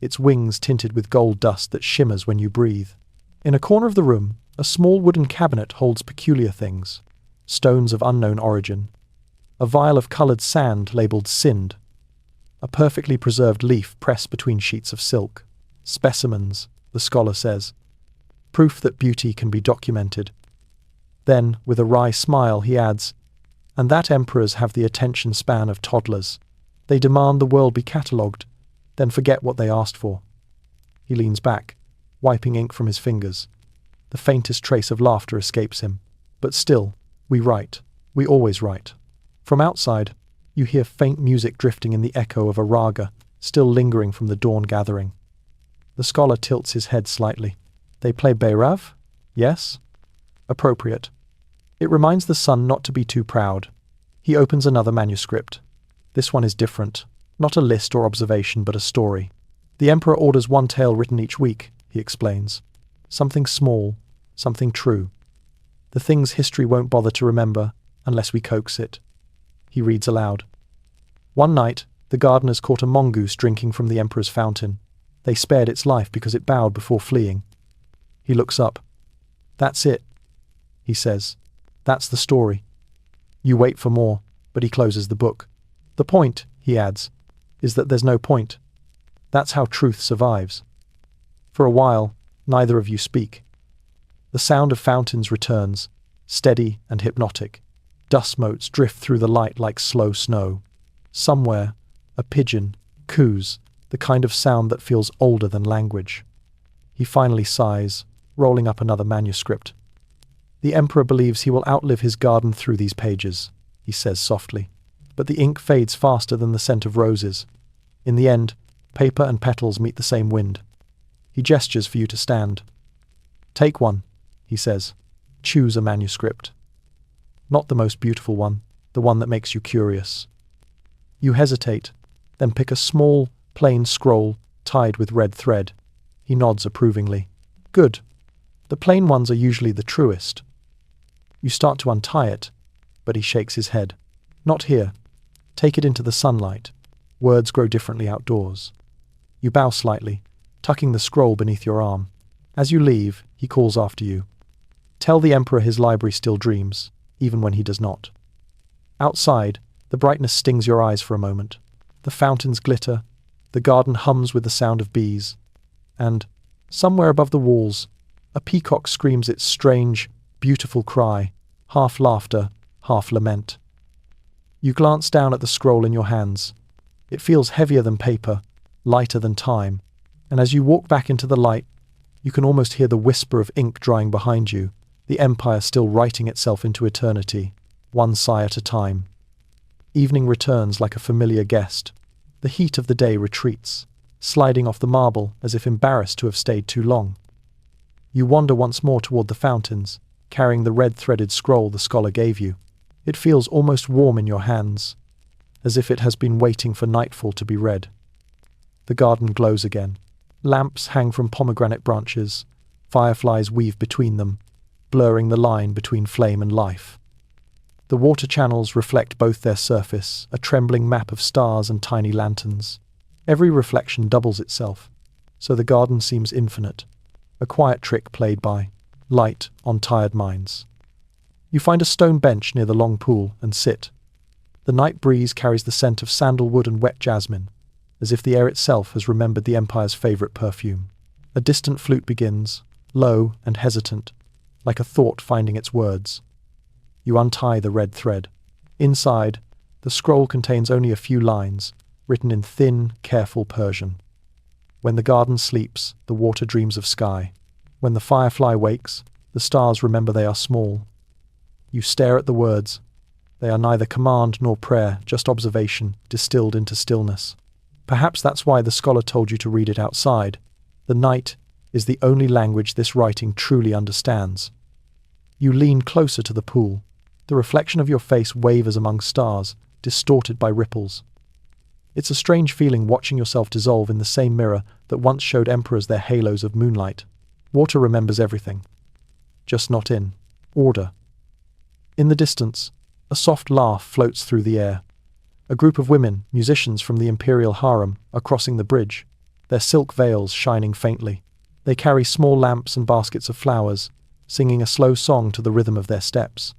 its wings tinted with gold dust that shimmers when you breathe. In a corner of the room, a small wooden cabinet holds peculiar things, stones of unknown origin, a vial of coloured sand labelled Sind, a perfectly preserved leaf pressed between sheets of silk. Specimens, the scholar says, proof that beauty can be documented. Then, with a wry smile, he adds, and that emperors have the attention span of toddlers. They demand the world be catalogued, then forget what they asked for. He leans back, wiping ink from his fingers. The faintest trace of laughter escapes him. But still, we write. We always write. From outside, you hear faint music drifting in the echo of a raga, still lingering from the dawn gathering. The scholar tilts his head slightly. They play Bayrav? Yes? Appropriate. It reminds the son not to be too proud. He opens another manuscript. This one is different. Not a list or observation, but a story. The emperor orders one tale written each week, he explains. Something small, something true. The things history won't bother to remember unless we coax it. He reads aloud. One night, the gardeners caught a mongoose drinking from the emperor's fountain. They spared its life because it bowed before fleeing. He looks up. That's it, he says. That's the story. You wait for more, but he closes the book. The point, he adds, is that there's no point. That's how truth survives. For a while, neither of you speak. The sound of fountains returns, steady and hypnotic. Dust motes drift through the light like slow snow. Somewhere, a pigeon coos, the kind of sound that feels older than language. He finally sighs, rolling up another manuscript. The emperor believes he will outlive his garden through these pages, he says softly. But the ink fades faster than the scent of roses. In the end, paper and petals meet the same wind. He gestures for you to stand. Take one, he says. Choose a manuscript. Not the most beautiful one, the one that makes you curious. You hesitate, then pick a small, plain scroll tied with red thread. He nods approvingly. Good. The plain ones are usually the truest. You start to untie it, but he shakes his head. Not here. Take it into the sunlight. Words grow differently outdoors. You bow slightly, tucking the scroll beneath your arm. As you leave, he calls after you. Tell the emperor his library still dreams, even when he does not. Outside, the brightness stings your eyes for a moment. The fountains glitter, the garden hums with the sound of bees, and, somewhere above the walls, a peacock screams its strange, beautiful cry, half laughter, half lament. You glance down at the scroll in your hands. It feels heavier than paper, lighter than time, and as you walk back into the light, you can almost hear the whisper of ink drying behind you, the empire still writing itself into eternity, one sigh at a time. Evening returns like a familiar guest. The heat of the day retreats, sliding off the marble as if embarrassed to have stayed too long. You wander once more toward the fountains, carrying the red-threaded scroll the scholar gave you. It feels almost warm in your hands, as if it has been waiting for nightfall to be read. The garden glows again. Lamps hang from pomegranate branches. Fireflies weave between them, blurring the line between flame and life. The water channels reflect both their surface, a trembling map of stars and tiny lanterns. Every reflection doubles itself, so the garden seems infinite, a quiet trick played by light on tired minds. You find a stone bench near the long pool and sit. The night breeze carries the scent of sandalwood and wet jasmine, as if the air itself has remembered the empire's favourite perfume. A distant flute begins, low and hesitant, like a thought finding its words. You untie the red thread. Inside, the scroll contains only a few lines, written in thin, careful Persian. When the garden sleeps, the water dreams of sky. When the firefly wakes, the stars remember they are small. You stare at the words. They are neither command nor prayer, just observation, distilled into stillness. Perhaps that's why the scholar told you to read it outside. The night is the only language this writing truly understands. You lean closer to the pool. The reflection of your face wavers among stars, distorted by ripples. It's a strange feeling watching yourself dissolve in the same mirror that once showed emperors their halos of moonlight. Water remembers everything, just not in order. In the distance, a soft laugh floats through the air. A group of women, musicians from the imperial harem, are crossing the bridge, their silk veils shining faintly. They carry small lamps and baskets of flowers, singing a slow song to the rhythm of their steps.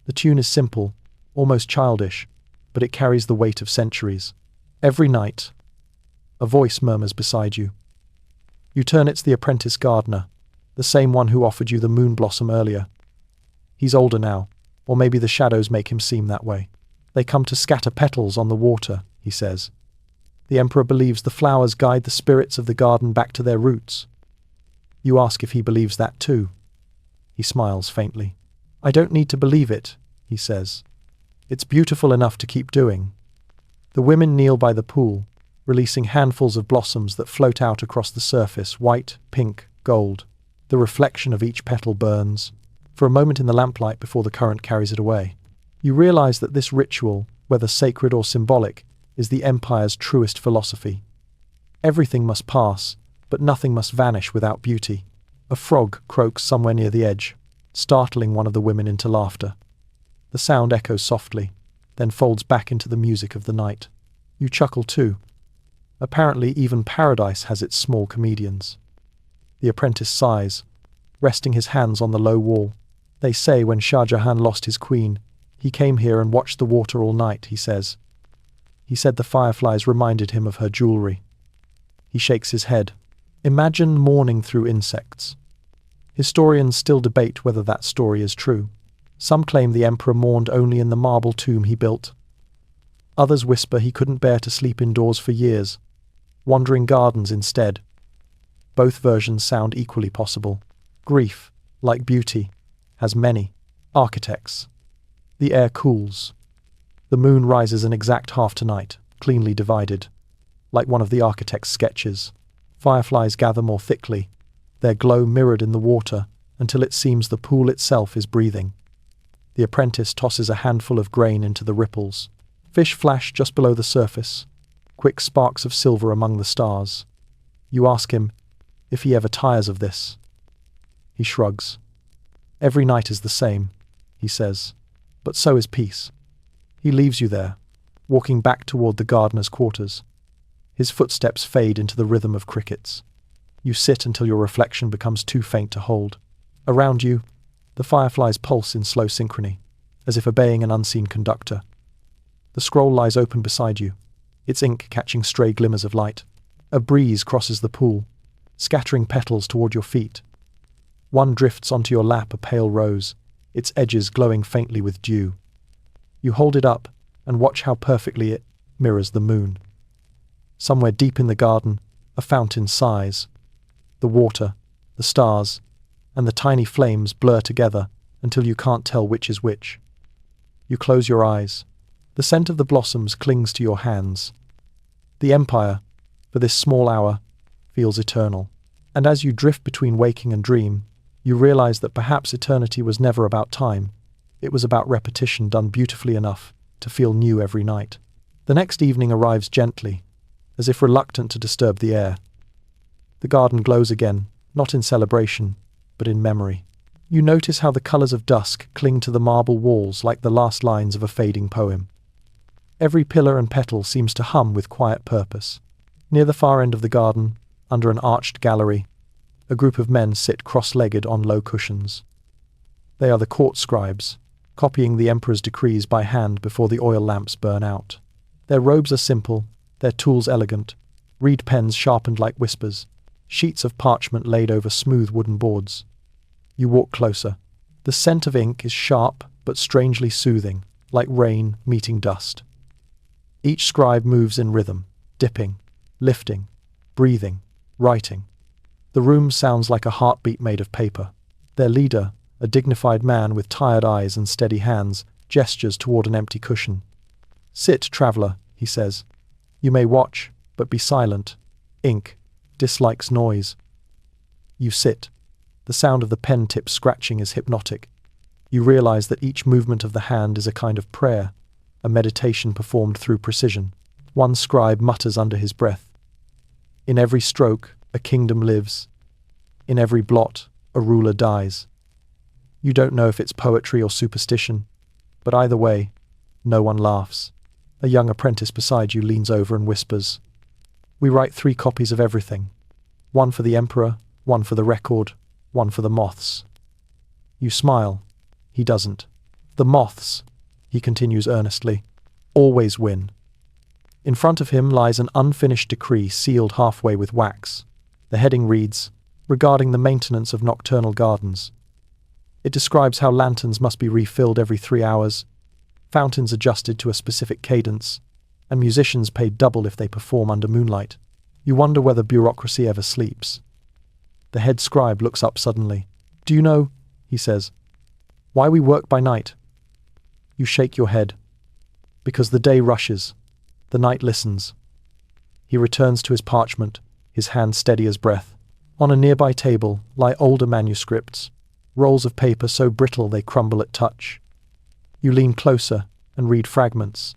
The tune is simple, almost childish, but it carries the weight of centuries. Every night, a voice murmurs beside you. You turn, it's the apprentice gardener, the same one who offered you the moon blossom earlier. He's older now, or maybe the shadows make him seem that way. They come to scatter petals on the water, he says. The emperor believes the flowers guide the spirits of the garden back to their roots. You ask if he believes that too. He smiles faintly. I don't need to believe it, he says. It's beautiful enough to keep doing. The women kneel by the pool, releasing handfuls of blossoms that float out across the surface, white, pink, gold. The reflection of each petal burns, for a moment in the lamplight before the current carries it away. You realize that this ritual, whether sacred or symbolic, is the empire's truest philosophy. Everything must pass, but nothing must vanish without beauty. A frog croaks somewhere near the edge, startling one of the women into laughter. The sound echoes softly, then folds back into the music of the night. You chuckle too. Apparently even paradise has its small comedians. The apprentice sighs, resting his hands on the low wall. They say when Shah Jahan lost his queen, he came here and watched the water all night, he says. He said the fireflies reminded him of her jewelry. He shakes his head. Imagine mourning through insects. Historians still debate whether that story is true. Some claim the emperor mourned only in the marble tomb he built. Others whisper he couldn't bear to sleep indoors for years, wandering gardens instead. Both versions sound equally possible. Grief, like beauty, has many architects. The air cools. The moon rises an exact half tonight, cleanly divided, like one of the architect's sketches. Fireflies gather more thickly, their glow mirrored in the water until it seems the pool itself is breathing. The apprentice tosses a handful of grain into the ripples. Fish flash just below the surface, quick sparks of silver among the stars. You ask him if he ever tires of this. He shrugs. Every night is the same, he says, but so is peace. He leaves you there, walking back toward the gardener's quarters. His footsteps fade into the rhythm of crickets. You sit until your reflection becomes too faint to hold. Around you, the fireflies pulse in slow synchrony, as if obeying an unseen conductor. The scroll lies open beside you, its ink catching stray glimmers of light. A breeze crosses the pool, scattering petals toward your feet. One drifts onto your lap, a pale rose, its edges glowing faintly with dew. You hold it up and watch how perfectly it mirrors the moon. Somewhere deep in the garden, a fountain sighs. The water, the stars, and the tiny flames blur together until you can't tell which is which. You close your eyes. The scent of the blossoms clings to your hands. The empire, for this small hour, feels eternal. And as you drift between waking and dream, you realize that perhaps eternity was never about time. It was about repetition done beautifully enough to feel new every night. The next evening arrives gently, as if reluctant to disturb the air. The garden glows again, not in celebration, but in memory. You notice how the colors of dusk cling to the marble walls like the last lines of a fading poem. Every pillar and petal seems to hum with quiet purpose. Near the far end of the garden, under an arched gallery, a group of men sit cross-legged on low cushions. They are the court scribes, copying the emperor's decrees by hand before the oil lamps burn out. Their robes are simple, their tools elegant, reed pens sharpened like whispers, sheets of parchment laid over smooth wooden boards. You walk closer. The scent of ink is sharp but strangely soothing, like rain meeting dust. Each scribe moves in rhythm, dipping, lifting, breathing, writing. The room sounds like a heartbeat made of paper. Their leader, a dignified man with tired eyes and steady hands, gestures toward an empty cushion. "Sit, traveler," he says. "You may watch, but be silent. Ink dislikes noise." You sit. The sound of the pen tip scratching is hypnotic. You realize that each movement of the hand is a kind of prayer, a meditation performed through precision. One scribe mutters under his breath. In every stroke, a kingdom lives. In every blot, a ruler dies. You don't know if it's poetry or superstition, but either way, no one laughs. A young apprentice beside you leans over and whispers, "We write 3 copies of everything. One for the emperor, one for the record, one for the moths." You smile. He doesn't. The moths, he continues earnestly, always win. In front of him lies an unfinished decree sealed halfway with wax. The heading reads, "Regarding the maintenance of nocturnal gardens." It describes how lanterns must be refilled every 3 hours, fountains adjusted to a specific cadence, and musicians paid double if they perform under moonlight. You wonder whether bureaucracy ever sleeps. The head scribe looks up suddenly. "Do you know," he says, "why we work by night?" You shake your head. Because the day rushes. The night listens. He returns to his parchment, his hand steady as breath. On a nearby table lie older manuscripts, rolls of paper so brittle they crumble at touch. You lean closer and read fragments,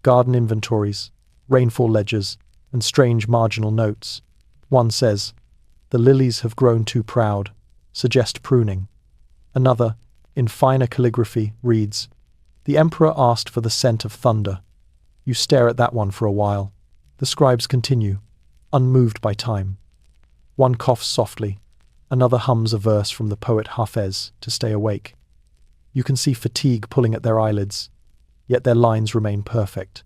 garden inventories, rainfall ledgers, and strange marginal notes. One says, "The lilies have grown too proud, suggest pruning." Another, in finer calligraphy, reads, "The emperor asked for the scent of thunder." You stare at that one for a while. The scribes continue, unmoved by time. One coughs softly, another hums a verse from the poet Hafez to stay awake. You can see fatigue pulling at their eyelids, yet their lines remain perfect.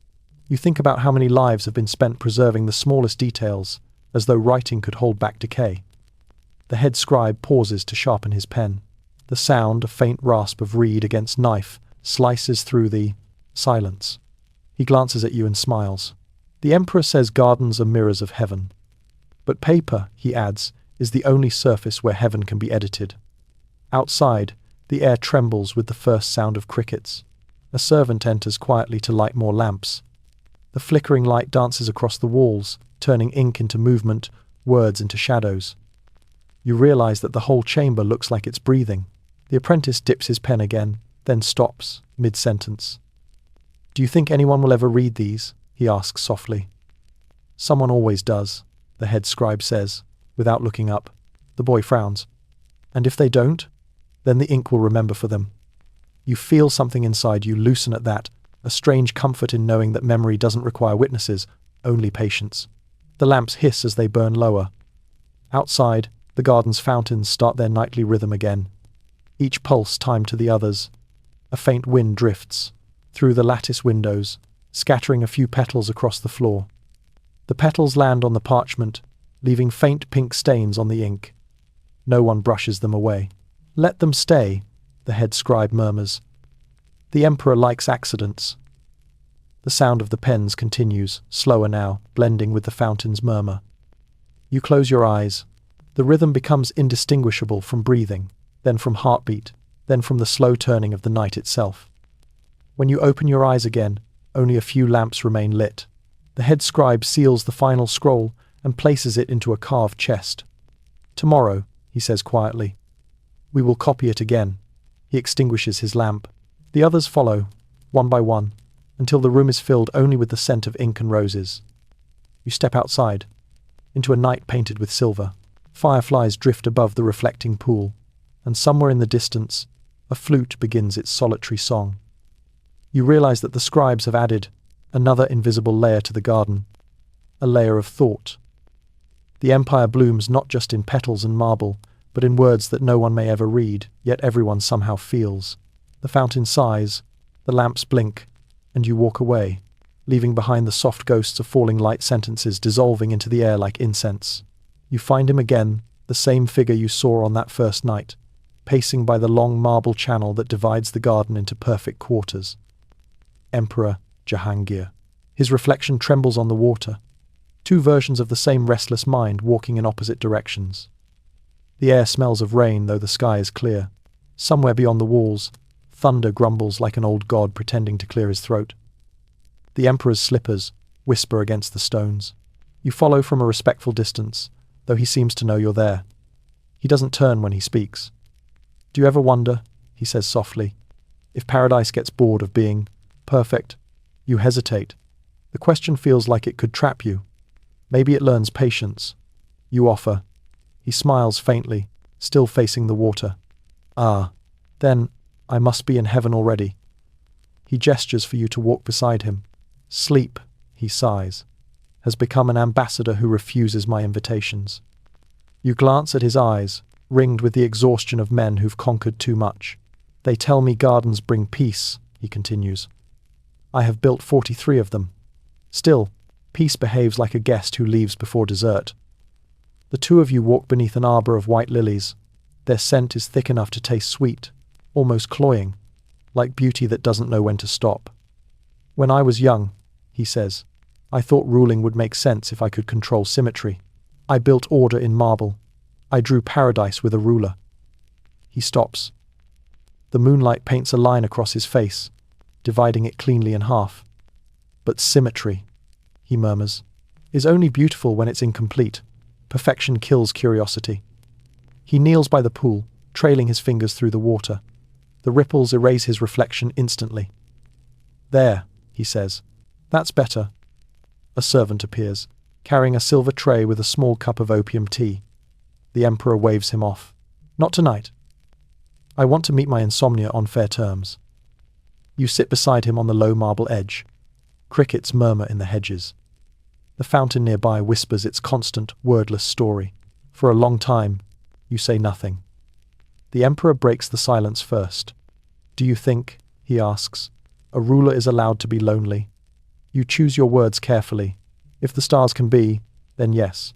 You think about how many lives have been spent preserving the smallest details, as though writing could hold back decay. The head scribe pauses to sharpen his pen. The sound, a faint rasp of reed against knife, slices through the silence. He glances at you and smiles. "The emperor says gardens are mirrors of heaven. But paper," he adds, "is the only surface where heaven can be edited." Outside, the air trembles with the first sound of crickets. A servant enters quietly to light more lamps. The flickering light dances across the walls, turning ink into movement, words into shadows. You realize that the whole chamber looks like it's breathing. The apprentice dips his pen again, then stops, mid-sentence. "Do you think anyone will ever read these?" he asks softly. "Someone always does," the head scribe says, without looking up. The boy frowns. "And if they don't, then the ink will remember for them." You feel something inside you loosen at that, a strange comfort in knowing that memory doesn't require witnesses, only patience. The lamps hiss as they burn lower. Outside, the garden's fountains start their nightly rhythm again, each pulse timed to the others. A faint wind drifts through the lattice windows, scattering a few petals across the floor. The petals land on the parchment, leaving faint pink stains on the ink. No one brushes them away. "Let them stay," the head scribe murmurs. "The emperor likes accidents." The sound of the pens continues, slower now, blending with the fountain's murmur. You close your eyes. The rhythm becomes indistinguishable from breathing, then from heartbeat, then from the slow turning of the night itself. When you open your eyes again, only a few lamps remain lit. The head scribe seals the final scroll and places it into a carved chest. "Tomorrow," he says quietly, "we will copy it again." He extinguishes his lamp. The others follow, one by one, until the room is filled only with the scent of ink and roses. You step outside, into a night painted with silver. Fireflies drift above the reflecting pool, and somewhere in the distance, a flute begins its solitary song. You realize that the scribes have added another invisible layer to the garden, a layer of thought. The empire blooms not just in petals and marble, but in words that no one may ever read, yet everyone somehow feels. The fountain sighs, the lamps blink, and you walk away, leaving behind the soft ghosts of falling light sentences dissolving into the air like incense. You find him again, the same figure you saw on that first night, pacing by the long marble channel that divides the garden into perfect quarters. Emperor Jahangir. His reflection trembles on the water. 2 versions of the same restless mind walking in opposite directions. The air smells of rain, though the sky is clear. Somewhere beyond the walls, thunder grumbles like an old god pretending to clear his throat. The emperor's slippers whisper against the stones. You follow from a respectful distance, though he seems to know you're there. He doesn't turn when he speaks. Do you ever wonder, he says softly, if paradise gets bored of being perfect? You hesitate. The question feels like it could trap you. Maybe it learns patience. You offer. He smiles faintly, still facing the water. Ah, then, I must be in heaven already. He gestures for you to walk beside him. Sleep, he sighs, has become an ambassador who refuses my invitations. You glance at his eyes, ringed with the exhaustion of men who've conquered too much. They tell me gardens bring peace, he continues. I have built 43 of them. Still, peace behaves like a guest who leaves before dessert. The two of you walk beneath an arbor of white lilies. Their scent is thick enough to taste sweet, almost cloying, like beauty that doesn't know when to stop. When I was young, he says, I thought ruling would make sense if I could control symmetry. I built order in marble. I drew paradise with a ruler. He stops. The moonlight paints a line across his face, dividing it cleanly in half. But symmetry, he murmurs, is only beautiful when it's incomplete. Perfection kills curiosity. He kneels by the pool, trailing his fingers through the water. The ripples erase his reflection instantly. There, he says. That's better. A servant appears, carrying a silver tray with a small cup of opium tea. The Emperor waves him off. Not tonight. I want to meet my insomnia on fair terms. You sit beside him on the low marble edge. Crickets murmur in the hedges. The fountain nearby whispers its constant, wordless story. For a long time, you say nothing. The Emperor breaks the silence first. Do you think, he asks, a ruler is allowed to be lonely? You choose your words carefully. If the stars can be, then yes.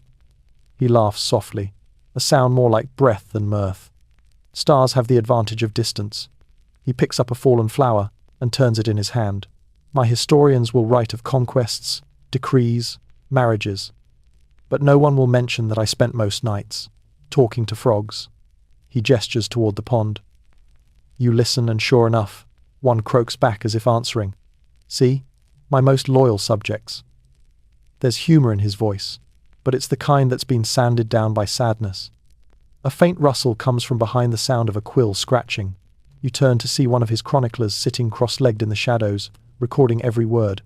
He laughs softly, a sound more like breath than mirth. Stars have the advantage of distance. He picks up a fallen flower and turns it in his hand. My historians will write of conquests, decrees, marriages. But no one will mention that I spent most nights talking to frogs. He gestures toward the pond. You listen, and sure enough, one croaks back as if answering. See, my most loyal subjects. There's humor in his voice, but it's the kind that's been sanded down by sadness. A faint rustle comes from behind the sound of a quill scratching. You turn to see one of his chroniclers sitting cross-legged in the shadows, recording every word.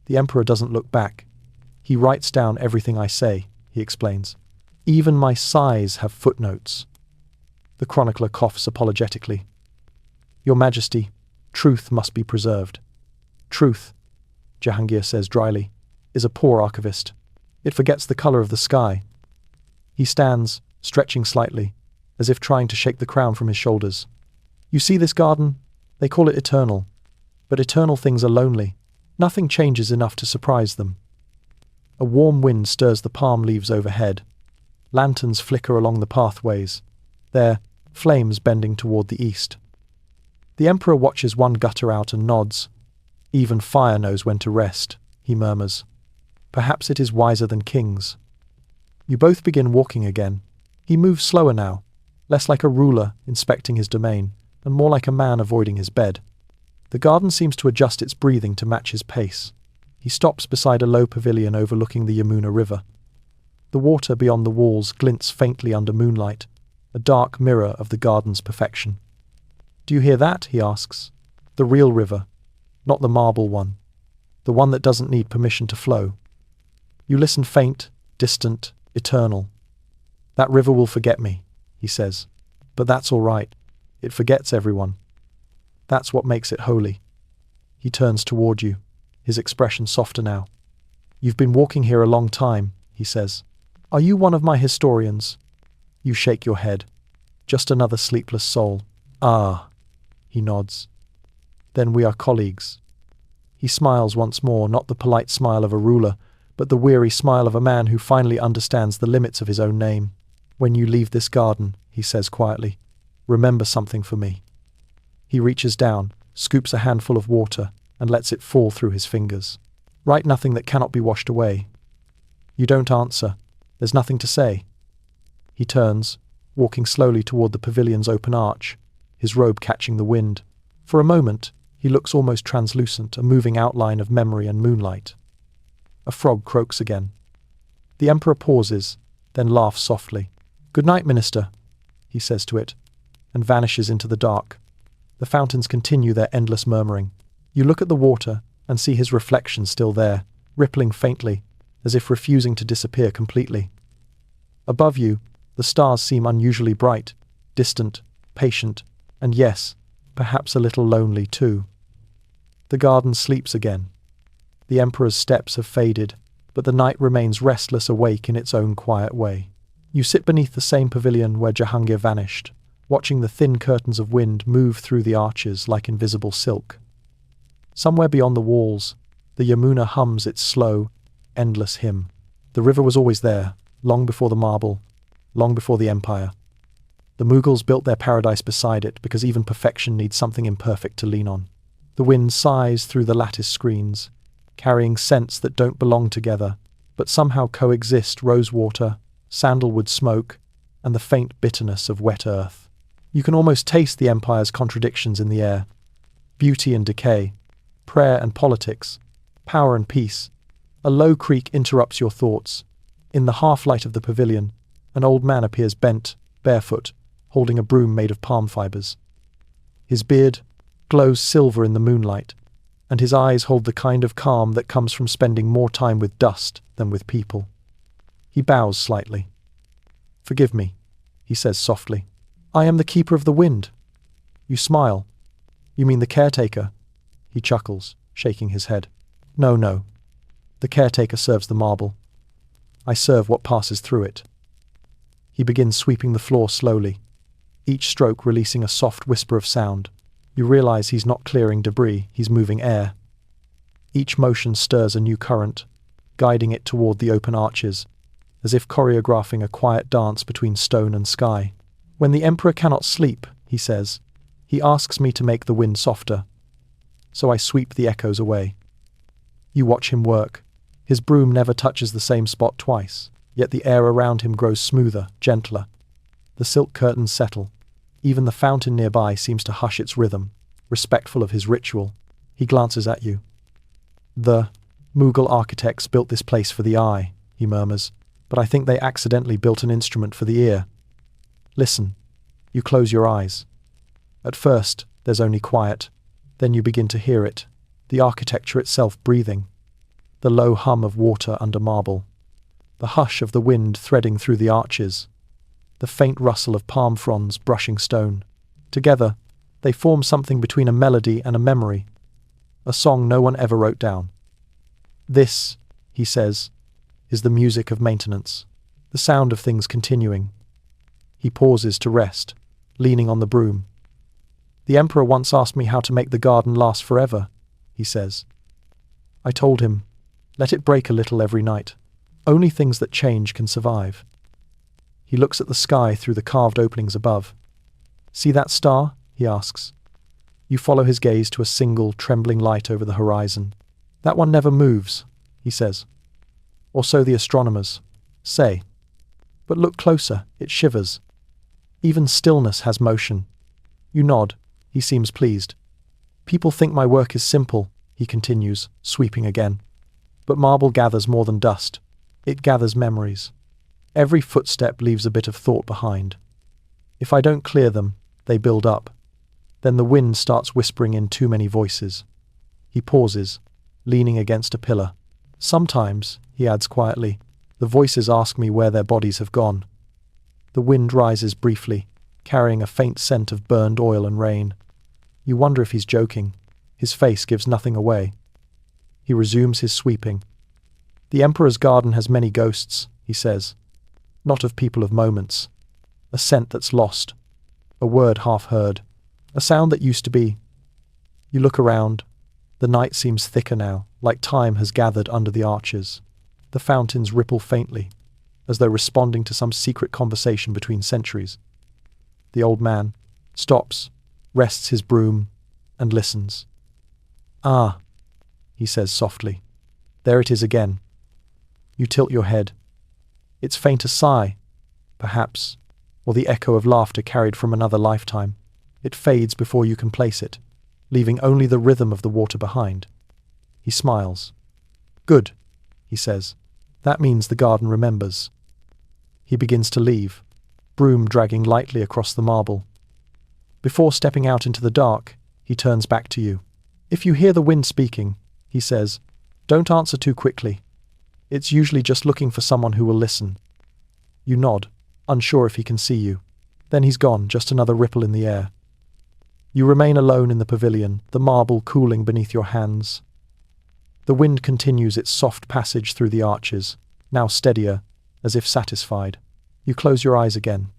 The Emperor doesn't look back. He writes down everything I say, he explains. Even my sighs have footnotes. The chronicler coughs apologetically. Your Majesty, truth must be preserved. Truth, Jahangir says dryly, is a poor archivist. It forgets the color of the sky. He stands, stretching slightly, as if trying to shake the crown from his shoulders. You see this garden? They call it eternal. But eternal things are lonely. Nothing changes enough to surprise them. A warm wind stirs the palm leaves overhead. Lanterns flicker along the pathways, their flames bending toward the east. The Emperor watches one gutter out and nods. Even fire knows when to rest, he murmurs. Perhaps it is wiser than kings. You both begin walking again. He moves slower now, less like a ruler inspecting his domain, and more like a man avoiding his bed. The garden seems to adjust its breathing to match his pace. He stops beside a low pavilion overlooking the Yamuna River. The water beyond the walls glints faintly under moonlight, a dark mirror of the garden's perfection. Do you hear that? He asks. The real river, not the marble one, the one that doesn't need permission to flow. You listen, faint, distant, eternal. That river will forget me, he says. But that's all right. It forgets everyone. That's what makes it holy. He turns toward you, his expression softer now. You've been walking here a long time, he says. Are you one of my historians? You shake your head. Just another sleepless soul. Ah, he nods. Then we are colleagues. He smiles once more, not the polite smile of a ruler, but the weary smile of a man who finally understands the limits of his own name. When you leave this garden, he says quietly, remember something for me. He reaches down, scoops a handful of water, and lets it fall through his fingers. Write nothing that cannot be washed away. You don't answer. There's nothing to say. He turns, walking slowly toward the pavilion's open arch, his robe catching the wind. For a moment, he looks almost translucent, a moving outline of memory and moonlight. A frog croaks again. The Emperor pauses, then laughs softly. Good night, Minister. he says to it, and vanishes into the dark. The fountains continue their endless murmuring. You look at the water and see his reflection still there, rippling faintly, as if refusing to disappear completely. Above you, the stars seem unusually bright, distant, patient, and yes, perhaps a little lonely too. The garden sleeps again. The emperor's steps have faded, but the night remains restless awake in its own quiet way. You sit beneath the same pavilion where Jahangir vanished, watching the thin curtains of wind move through the arches like invisible silk. Somewhere beyond the walls, the Yamuna hums its slow, endless hymn. The river was always there, long before the marble, long before the empire. The Mughals built their paradise beside it because even perfection needs something imperfect to lean on. The wind sighs through the lattice screens, carrying scents that don't belong together, but somehow coexist: rosewater, sandalwood smoke, and the faint bitterness of wet earth. You can almost taste the empire's contradictions in the air. Beauty and decay, prayer and politics, power and peace. A low creak interrupts your thoughts. In the half-light of the pavilion, an old man appears bent, barefoot, holding a broom made of palm fibers. His beard glows silver in the moonlight, and his eyes hold the kind of calm that comes from spending more time with dust than with people. He bows slightly. "Forgive me," he says softly. "I am the keeper of the wind." You smile. "You mean the caretaker?" He chuckles, shaking his head. No. The caretaker serves the marble. I serve what passes through it." He begins sweeping the floor slowly, each stroke releasing a soft whisper of sound. You realize he's not clearing debris, he's moving air. Each motion stirs a new current, guiding it toward the open arches, as if choreographing a quiet dance between stone and sky. "When the emperor cannot sleep," he says, "he asks me to make the wind softer." So I sweep the echoes away. You watch him work. His broom never touches the same spot twice, yet the air around him grows smoother, gentler. The silk curtains settle. Even the fountain nearby seems to hush its rhythm, respectful of his ritual. He glances at you. "The Mughal architects built this place for the eye," he murmurs, "but I think they accidentally built an instrument for the ear. Listen." You close your eyes. At first, there's only quiet. Then you begin to hear it, the architecture itself breathing. The low hum of water under marble. The hush of the wind threading through the arches. The faint rustle of palm fronds brushing stone. Together, they form something between a melody and a memory. A song no one ever wrote down. "This," he says, "is the music of maintenance, the sound of things continuing." He pauses to rest, leaning on the broom. "The emperor once asked me how to make the garden last forever," he says. I told him, "Let it break a little every night. Only things that change can survive." He looks at the sky through the carved openings above. "See that star?" he asks. You follow his gaze to a single, trembling light over the horizon. "That one never moves," he says. "Or so the astronomers say. But look closer, it shivers. Even stillness has motion." You nod. He seems pleased. "People think my work is simple," he continues, sweeping again. "But marble gathers more than dust. It gathers memories. Every footstep leaves a bit of thought behind. If I don't clear them, they build up. Then the wind starts whispering in too many voices." He pauses, leaning against a pillar. "Sometimes," he adds quietly, "the voices ask me where their bodies have gone." The wind rises briefly, carrying a faint scent of burned oil and rain. You wonder if he's joking. His face gives nothing away. He resumes his sweeping. "The emperor's garden has many ghosts," he says. "Not of people of moments. A scent that's lost. A word half heard. A sound that used to be." You look around. The night seems thicker now, like time has gathered under the arches. The fountains ripple faintly, as though responding to some secret conversation between centuries. The old man stops, rests his broom, and listens. "Ah," he says softly. "There it is again." You tilt your head. It's faint a sigh, perhaps, or the echo of laughter carried from another lifetime. It fades before you can place it, leaving only the rhythm of the water behind. He smiles. "Good," he says. "That means the garden remembers." He begins to leave, broom dragging lightly across the marble. Before stepping out into the dark, he turns back to you. If you hear the wind speaking, he says, don't answer too quickly. It's usually just looking for someone who will listen. You nod, unsure if he can see you. Then he's gone, just another ripple in the air. You remain alone in the pavilion, the marble cooling beneath your hands. The wind continues its soft passage through the arches, now steadier, as if satisfied. You close your eyes again.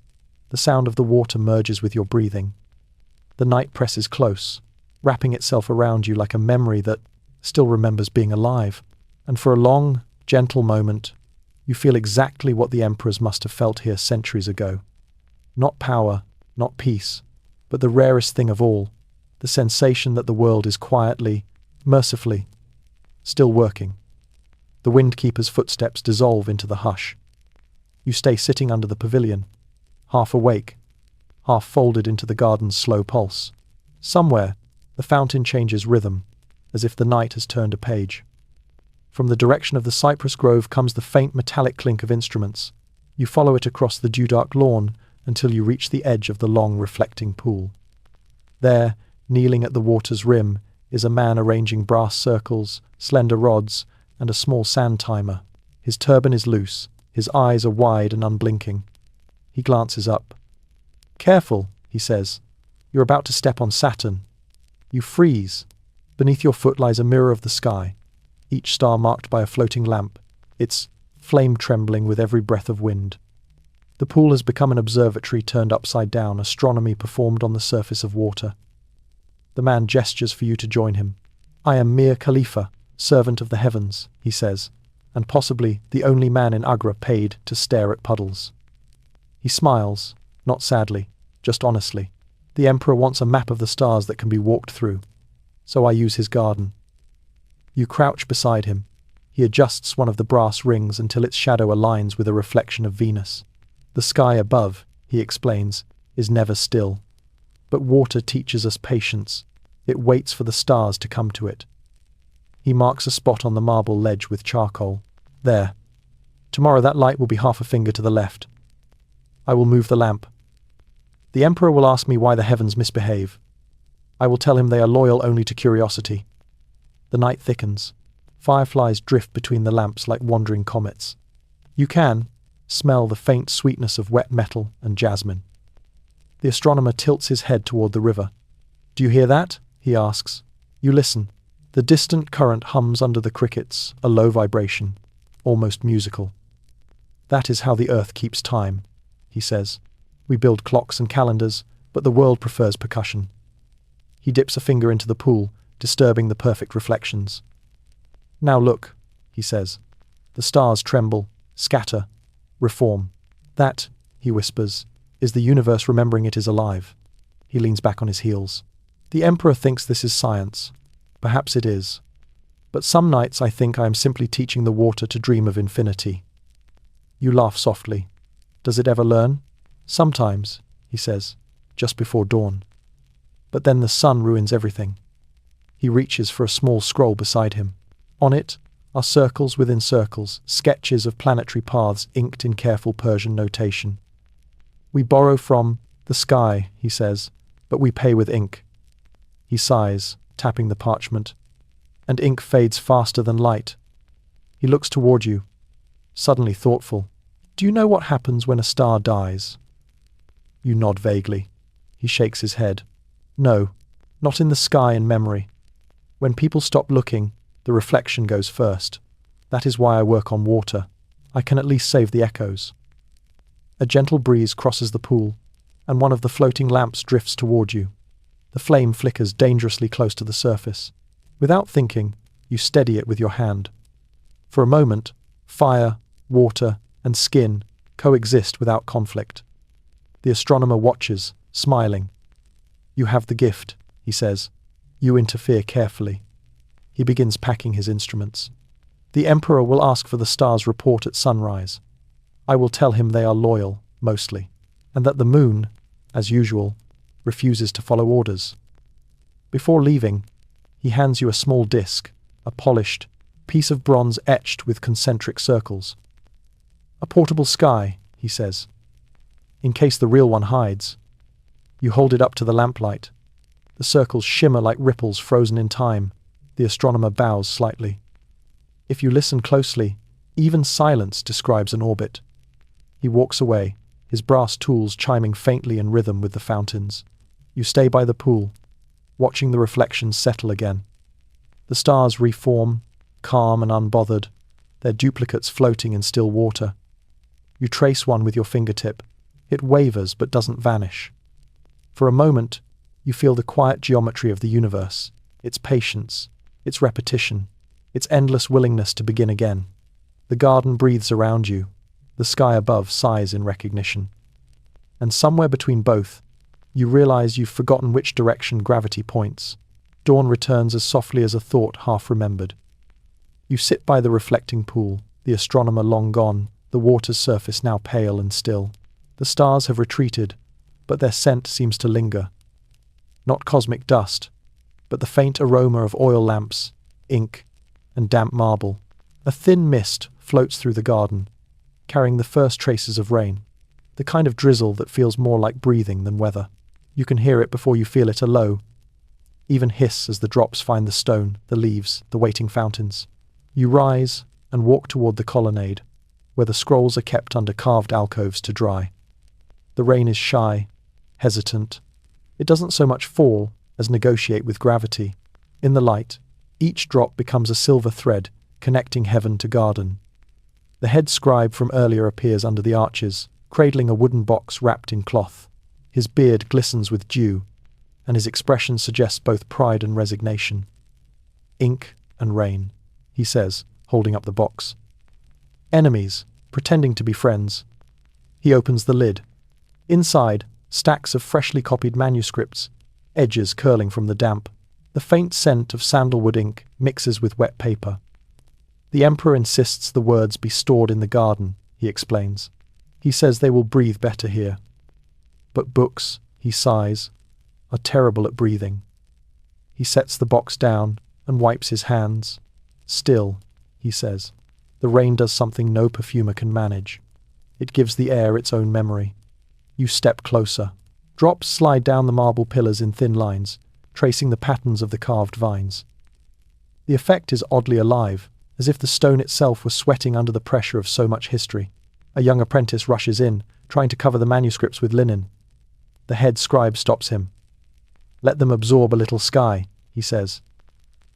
The sound of the water merges with your breathing. The night presses close, wrapping itself around you like a memory that still remembers being alive. And for a long, gentle moment, you feel exactly what the emperors must have felt here centuries ago. Not power, not peace, but the rarest thing of all, the sensation that the world is quietly, mercifully, still working. The windkeeper's footsteps dissolve into the hush. You stay sitting under the pavilion, half awake, half folded into the garden's slow pulse. Somewhere, the fountain changes rhythm, as if the night has turned a page. From the direction of the cypress grove comes the faint metallic clink of instruments. You follow it across the dew-dark lawn until you reach the edge of the long, reflecting pool. There, kneeling at the water's rim, is a man arranging brass circles, slender rods, and a small sand timer. His turban is loose, his eyes are wide and unblinking. He glances up. Careful, he says. You're about to step on Saturn. You freeze. Beneath your foot lies a mirror of the sky, each star marked by a floating lamp, its flame trembling with every breath of wind. The pool has become an observatory turned upside down, astronomy performed on the surface of water. The man gestures for you to join him. I am Mir Khalifa, servant of the heavens, he says, and possibly the only man in Agra paid to stare at puddles. He smiles, not sadly, just honestly. The emperor wants a map of the stars that can be walked through, so I use his garden. You crouch beside him. He adjusts one of the brass rings until its shadow aligns with a reflection of Venus. The sky above, he explains, is never still. But water teaches us patience. It waits for the stars to come to it. He marks a spot on the marble ledge with charcoal. There. Tomorrow that light will be half a finger to the left. I will move the lamp. The emperor will ask me why the heavens misbehave. I will tell him they are loyal only to curiosity. The night thickens. Fireflies drift between the lamps like wandering comets. You can smell the faint sweetness of wet metal and jasmine. The astronomer tilts his head toward the river. Do you hear that? He asks. You listen. The distant current hums under the crickets, a low vibration, almost musical. That is how the earth keeps time, he says. We build clocks and calendars, but the world prefers percussion. He dips a finger into the pool, disturbing the perfect reflections. Now look, he says. The stars tremble, scatter, reform. That, he whispers, is the universe remembering it is alive. He leans back on his heels. The emperor thinks this is science. Perhaps it is. But some nights I think I am simply teaching the water to dream of infinity. You laugh softly. Does it ever learn? Sometimes, he says, just before dawn. But then the sun ruins everything. He reaches for a small scroll beside him. On it are circles within circles, sketches of planetary paths inked in careful Persian notation. We borrow from the sky, he says, but we pay with ink. He sighs, tapping the parchment, and ink fades faster than light. He looks toward you, suddenly thoughtful. Do you know what happens when a star dies? You nod vaguely. He shakes his head. No, not in the sky in memory. When people stop looking, the reflection goes first. That is why I work on water. I can at least save the echoes. A gentle breeze crosses the pool, and one of the floating lamps drifts toward you. The flame flickers dangerously close to the surface. Without thinking, you steady it with your hand. For a moment, fire, water, and skin coexist without conflict. The astronomer watches, smiling. You have the gift, he says. You interfere carefully. He begins packing his instruments. The emperor will ask for the star's report at sunrise. I will tell him they are loyal, mostly, and that the moon, as usual, refuses to follow orders. Before leaving, he hands you a small disc, a polished piece of bronze etched with concentric circles. A portable sky, he says. in case the real one hides. You hold it up to the lamplight. The circles shimmer like ripples frozen in time. The astronomer bows slightly. If you listen closely, even silence describes an orbit. He walks away, his brass tools chiming faintly in rhythm with the fountains. You stay by the pool, watching the reflections settle again. The stars reform, calm and unbothered, their duplicates floating in still water. You trace one with your fingertip. It wavers but doesn't vanish. For a moment, you feel the quiet geometry of the universe, its patience, its repetition, its endless willingness to begin again. The garden breathes around you. The sky above sighs in recognition. And somewhere between both, you realize you've forgotten which direction gravity points. Dawn returns as softly as a thought half remembered. You sit by the reflecting pool, the astronomer long gone, the water's surface now pale and still. The stars have retreated, but their scent seems to linger. Not cosmic dust, but the faint aroma of oil lamps, ink, and damp marble. A thin mist floats through the garden, carrying the first traces of rain, the kind of drizzle that feels more like breathing than weather. You can hear it before you feel it, a low, even hiss as the drops find the stone, the leaves, the waiting fountains. You rise and walk toward the colonnade, where the scrolls are kept under carved alcoves to dry. The rain is shy, hesitant. It doesn't so much fall as negotiate with gravity. In the light, each drop becomes a silver thread connecting heaven to garden. The head scribe from earlier appears under the arches, cradling a wooden box wrapped in cloth. His beard glistens with dew, and his expression suggests both pride and resignation. Ink and rain, he says, holding up the box. Enemies, pretending to be friends. He opens the lid. Inside, stacks of freshly copied manuscripts, edges curling from the damp. The faint scent of sandalwood ink mixes with wet paper. The emperor insists the words be stored in the garden, he explains. He says they will breathe better here. But books, he sighs, are terrible at breathing. He sets the box down and wipes his hands. Still, he says, the rain does something no perfumer can manage. It gives the air its own memory. You step closer. Drops slide down the marble pillars in thin lines, tracing the patterns of the carved vines. The effect is oddly alive, as if the stone itself was sweating under the pressure of so much history. A young apprentice rushes in, trying to cover the manuscripts with linen. The head scribe stops him. Let them absorb a little sky, he says.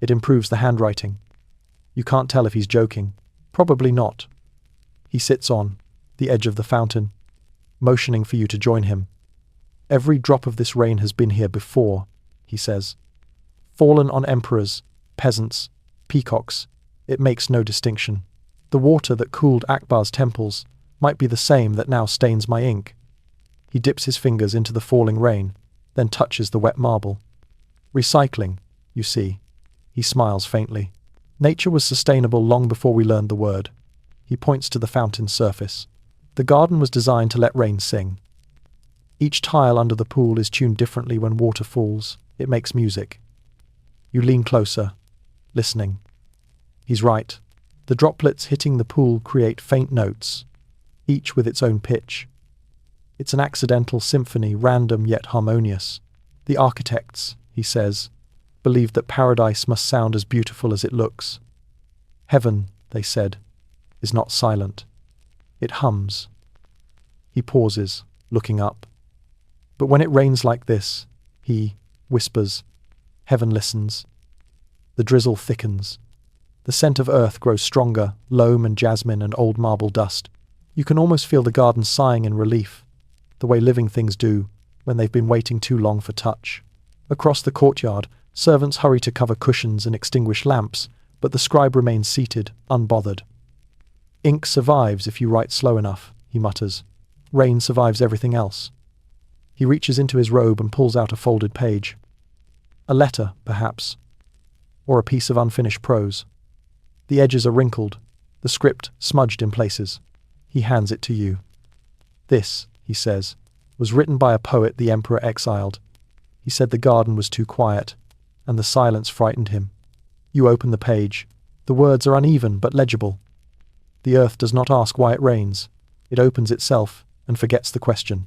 It improves the handwriting. You can't tell if he's joking. Probably not. He sits on the edge of the fountain, motioning for you to join him. Every drop of this rain has been here before, he says. Fallen on emperors, peasants, peacocks, it makes no distinction. The water that cooled Akbar's temples might be the same that now stains my ink. He dips his fingers into the falling rain, then touches the wet marble. Recycling, you see. He smiles faintly. Nature was sustainable long before we learned the word. He points to the fountain's surface. The garden was designed to let rain sing. Each tile under the pool is tuned differently when water falls. It makes music. You lean closer, listening. He's right. The droplets hitting the pool create faint notes, each with its own pitch. It's an accidental symphony, random yet harmonious. The architects, he says, believed that paradise must sound as beautiful as it looks. Heaven, they said, is not silent. It hums. He pauses, looking up. But when it rains like this, he whispers. Heaven listens. The drizzle thickens. The scent of earth grows stronger, loam and jasmine and old marble dust. You can almost feel the garden sighing in relief, the way living things do when they've been waiting too long for touch. Across the courtyard, servants hurry to cover cushions and extinguish lamps, but the scribe remains seated, unbothered. Ink survives if you write slow enough, he mutters. Rain survives everything else. He reaches into his robe and pulls out a folded page. A letter, perhaps, or a piece of unfinished prose. The edges are wrinkled, the script smudged in places. He hands it to you. This, he says, was written by a poet the emperor exiled. He said the garden was too quiet, and the silence frightened him. You open the page. The words are uneven but legible. The earth does not ask why it rains. It opens itself and forgets the question.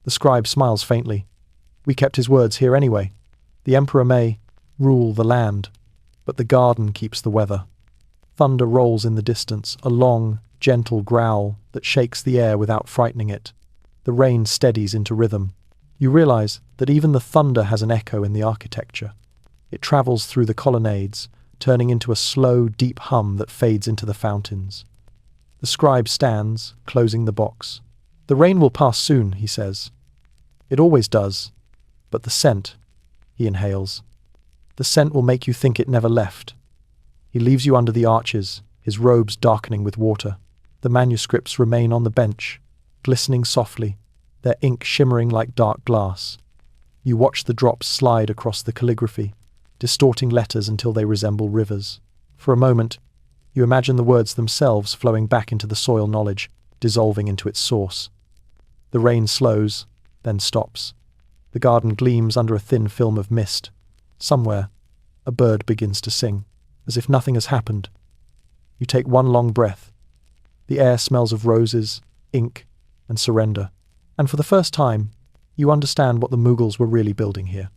The scribe smiles faintly. We kept his words here anyway. The emperor may rule the land, but the garden keeps the weather. Thunder rolls in the distance, a long, gentle growl that shakes the air without frightening it. The rain steadies into rhythm. You realize that even the thunder has an echo in the architecture. It travels through the colonnades, turning into a slow, deep hum that fades into the fountains. The scribe stands, closing the box. The rain will pass soon, he says. It always does. But the scent, he inhales. The scent will make you think it never left. He leaves you under the arches, his robes darkening with water. The manuscripts remain on the bench, glistening softly, their ink shimmering like dark glass. You watch the drops slide across the calligraphy, distorting letters until they resemble rivers. For a moment, you imagine the words themselves flowing back into the soil knowledge, dissolving into its source. The rain slows, then stops. The garden gleams under a thin film of mist. Somewhere, a bird begins to sing, as if nothing has happened. You take one long breath. The air smells of roses, ink, and surrender. And for the first time, you understand what the Mughals were really building here.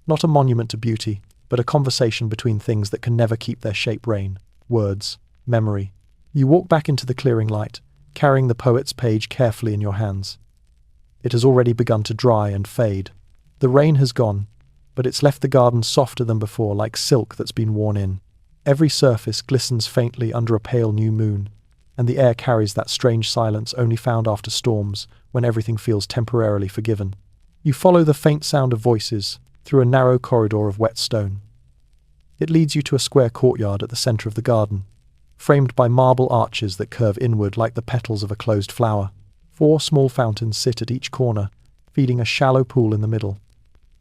Not a monument to beauty, but a conversation between things that can never keep their shape reign. Words, memory. You walk back into the clearing light, carrying the poet's page carefully in your hands. It has already begun to dry and fade. The rain has gone, but it's left the garden softer than before, like silk that's been worn in. Every surface glistens faintly under a pale new moon, and the air carries that strange silence only found after storms, when everything feels temporarily forgiven. You follow the faint sound of voices through a narrow corridor of wet stone. It leads you to a square courtyard at the center of the garden, framed by marble arches that curve inward like the petals of a closed flower. 4 small fountains sit at each corner, feeding a shallow pool in the middle.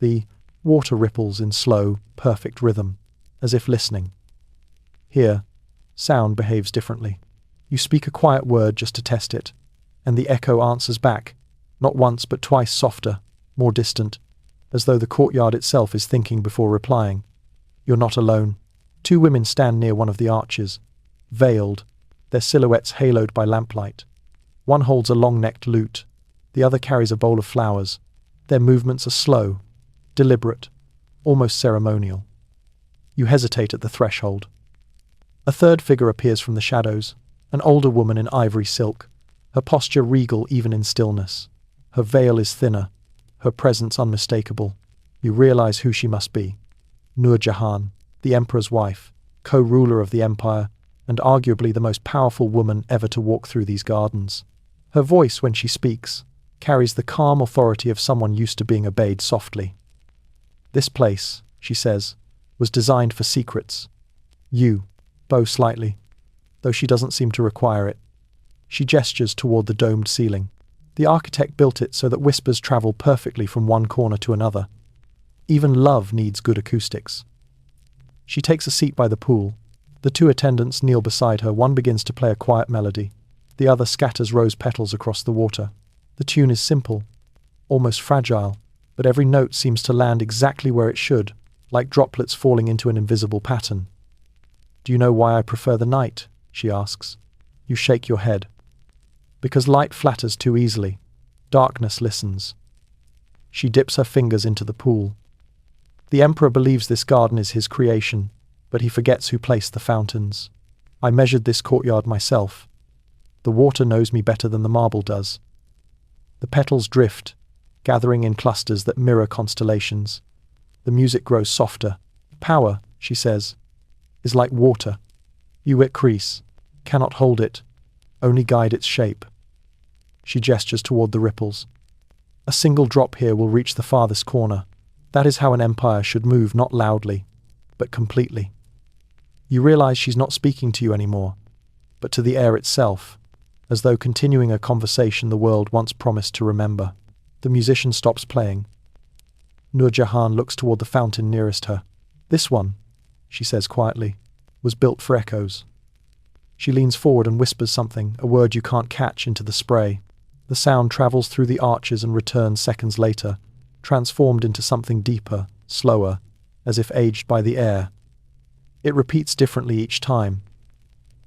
The water ripples in slow, perfect rhythm, as if listening. Here, sound behaves differently. You speak a quiet word just to test it, and the echo answers back, not once but twice softer, more distant, as though the courtyard itself is thinking before replying. You're not alone. 2 women stand near one of the arches, veiled, their silhouettes haloed by lamplight. One holds a long-necked lute, the other carries a bowl of flowers. Their movements are slow, deliberate, almost ceremonial. You hesitate at the threshold. A third figure appears from the shadows, an older woman in ivory silk, her posture regal even in stillness. Her veil is thinner, her presence unmistakable. You realize who she must be. Nur Jahan, the emperor's wife, co-ruler of the empire, and arguably the most powerful woman ever to walk through these gardens. Her voice, when she speaks, carries the calm authority of someone used to being obeyed softly. This place, she says, was designed for secrets. You bow slightly, though she doesn't seem to require it. She gestures toward the domed ceiling. The architect built it so that whispers travel perfectly from one corner to another. Even love needs good acoustics. She takes a seat by the pool. The 2 attendants kneel beside her. One begins to play a quiet melody. The other scatters rose petals across the water. The tune is simple, almost fragile, but every note seems to land exactly where it should, like droplets falling into an invisible pattern. Do you know why I prefer the night? She asks. You shake your head. Because light flatters too easily. Darkness listens. She dips her fingers into the pool. The emperor believes this garden is his creation, but he forgets who placed the fountains. I measured this courtyard myself. The water knows me better than the marble does. The petals drift, gathering in clusters that mirror constellations. The music grows softer. Power, she says, is like water. You crease, cannot hold it, only guide its shape. She gestures toward the ripples. A single drop here will reach the farthest corner. That is how an empire should move, not loudly, but completely. You realize she's not speaking to you anymore, but to the air itself, as though continuing a conversation the world once promised to remember. The musician stops playing. Nur Jahan looks toward the fountain nearest her. This one, she says quietly, was built for echoes. She leans forward and whispers something, a word you can't catch, into the spray. The sound travels through the arches and returns seconds later, transformed into something deeper, slower, as if aged by the air. It repeats differently each time.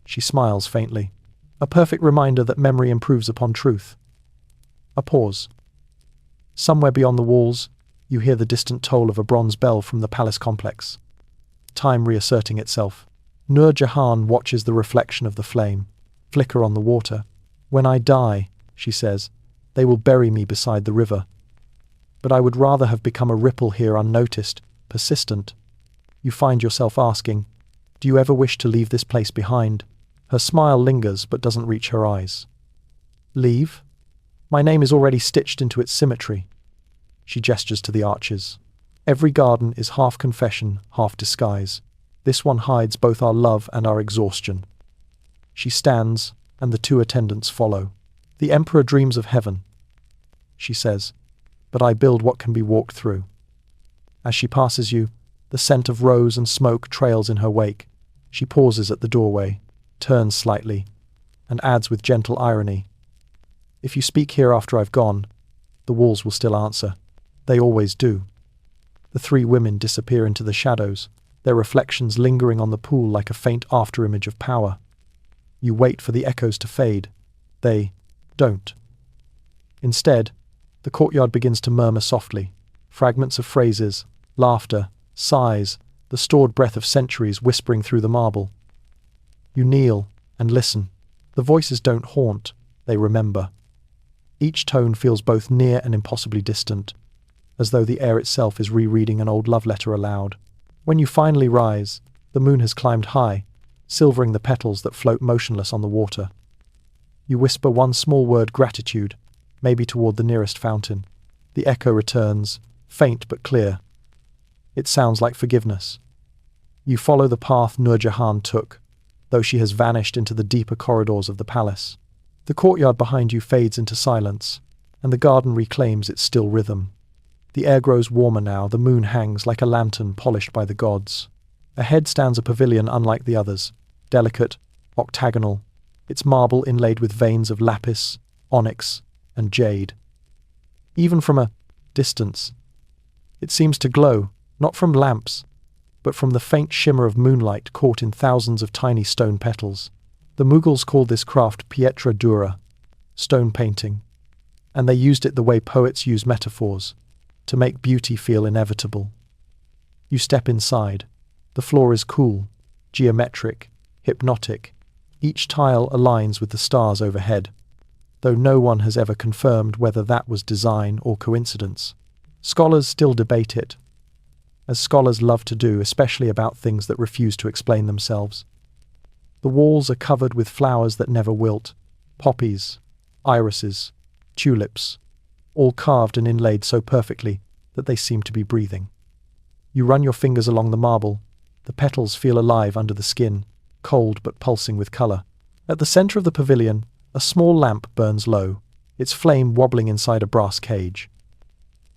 She smiles faintly. A perfect reminder that memory improves upon truth. A pause. Somewhere beyond the walls, you hear the distant toll of a bronze bell from the palace complex. Time reasserting itself. Nur Jahan watches the reflection of the flame flicker on the water. "When I die," she says, "they will bury me beside the river. But I would rather have become a ripple here unnoticed, persistent." You find yourself asking, "Do you ever wish to leave this place behind?" Her smile lingers but doesn't reach her eyes. "Leave? My name is already stitched into its symmetry." She gestures to the arches. "Every garden is half confession, half disguise. This one hides both our love and our exhaustion." She stands, and the two attendants follow. "The emperor dreams of heaven," she says, "but I build what can be walked through." As she passes you, the scent of rose and smoke trails in her wake. She pauses at the doorway, turns slightly, and adds with gentle irony, "If you speak here after I've gone, the walls will still answer. They always do." The three women disappear into the shadows, their reflections lingering on the pool like a faint afterimage of power. You wait for the echoes to fade. They don't. Instead, the courtyard begins to murmur softly, fragments of phrases, laughter, sighs, the stored breath of centuries whispering through the marble. You kneel and listen. The voices don't haunt, they remember. Each tone feels both near and impossibly distant, as though the air itself is rereading an old love letter aloud. When you finally rise, the moon has climbed high, silvering the petals that float motionless on the water. You whisper one small word, gratitude, maybe toward the nearest fountain. The echo returns, faint but clear. It sounds like forgiveness. You follow the path Nur Jahan took, though she has vanished into the deeper corridors of the palace. The courtyard behind you fades into silence, and the garden reclaims its still rhythm. The air grows warmer now, the moon hangs like a lantern polished by the gods. Ahead stands a pavilion unlike the others, delicate, octagonal, its marble inlaid with veins of lapis, onyx, and jade. Even from a distance, it seems to glow, not from lamps, but from the faint shimmer of moonlight caught in thousands of tiny stone petals. The Mughals called this craft pietra dura, stone painting, and they used it the way poets use metaphors, to make beauty feel inevitable. You step inside. The floor is cool, geometric, hypnotic. Each tile aligns with the stars overhead, though no one has ever confirmed whether that was design or coincidence. Scholars still debate it, as scholars love to do, especially about things that refuse to explain themselves. The walls are covered with flowers that never wilt, poppies, irises, tulips, all carved and inlaid so perfectly that they seem to be breathing. You run your fingers along the marble. The petals feel alive under the skin, cold but pulsing with colour. At the centre of the pavilion, a small lamp burns low, its flame wobbling inside a brass cage.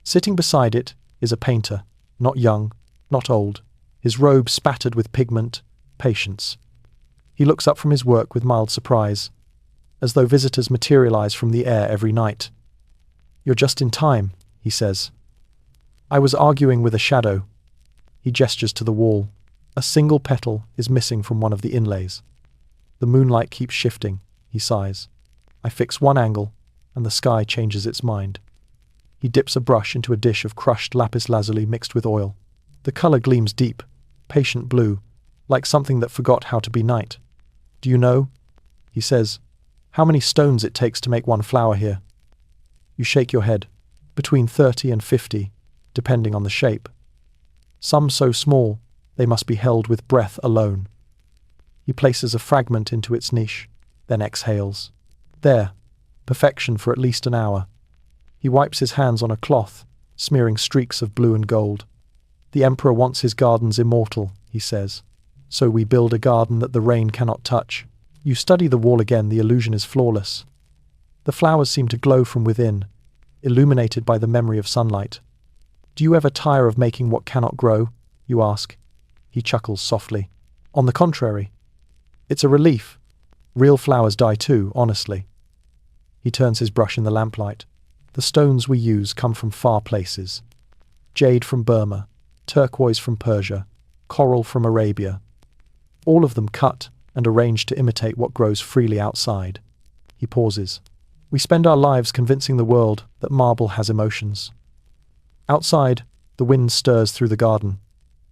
Sitting beside it is a painter, not young, not old, his robe spattered with pigment, patience. He looks up from his work with mild surprise, as though visitors materialize from the air every night. "You're just in time," he says. "I was arguing with a shadow." He gestures to the wall. A single petal is missing from one of the inlays. "The moonlight keeps shifting," he sighs. "I fix one angle, and the sky changes its mind." He dips a brush into a dish of crushed lapis lazuli mixed with oil. The color gleams deep, patient blue, like something that forgot how to be night. "Do you know," he says, "how many stones it takes to make one flower here?" You shake your head. "Between 30 and 50, depending on the shape. Some so small, they must be held with breath alone." He places a fragment into its niche, then exhales. There, perfection for at least an hour. He wipes his hands on a cloth, smearing streaks of blue and gold. "The emperor wants his gardens immortal," he says. "So we build a garden that the rain cannot touch." You study the wall again, the illusion is flawless. The flowers seem to glow from within, illuminated by the memory of sunlight. "Do you ever tire of making what cannot grow?" you ask. He chuckles softly. "On the contrary. It's a relief. Real flowers die too, honestly." He turns his brush in the lamplight. "The stones we use come from far places. Jade from Burma, turquoise from Persia, coral from Arabia. All of them cut and arranged to imitate what grows freely outside." He pauses. We spend our lives convincing the world that marble has emotions. Outside, the wind stirs through the garden.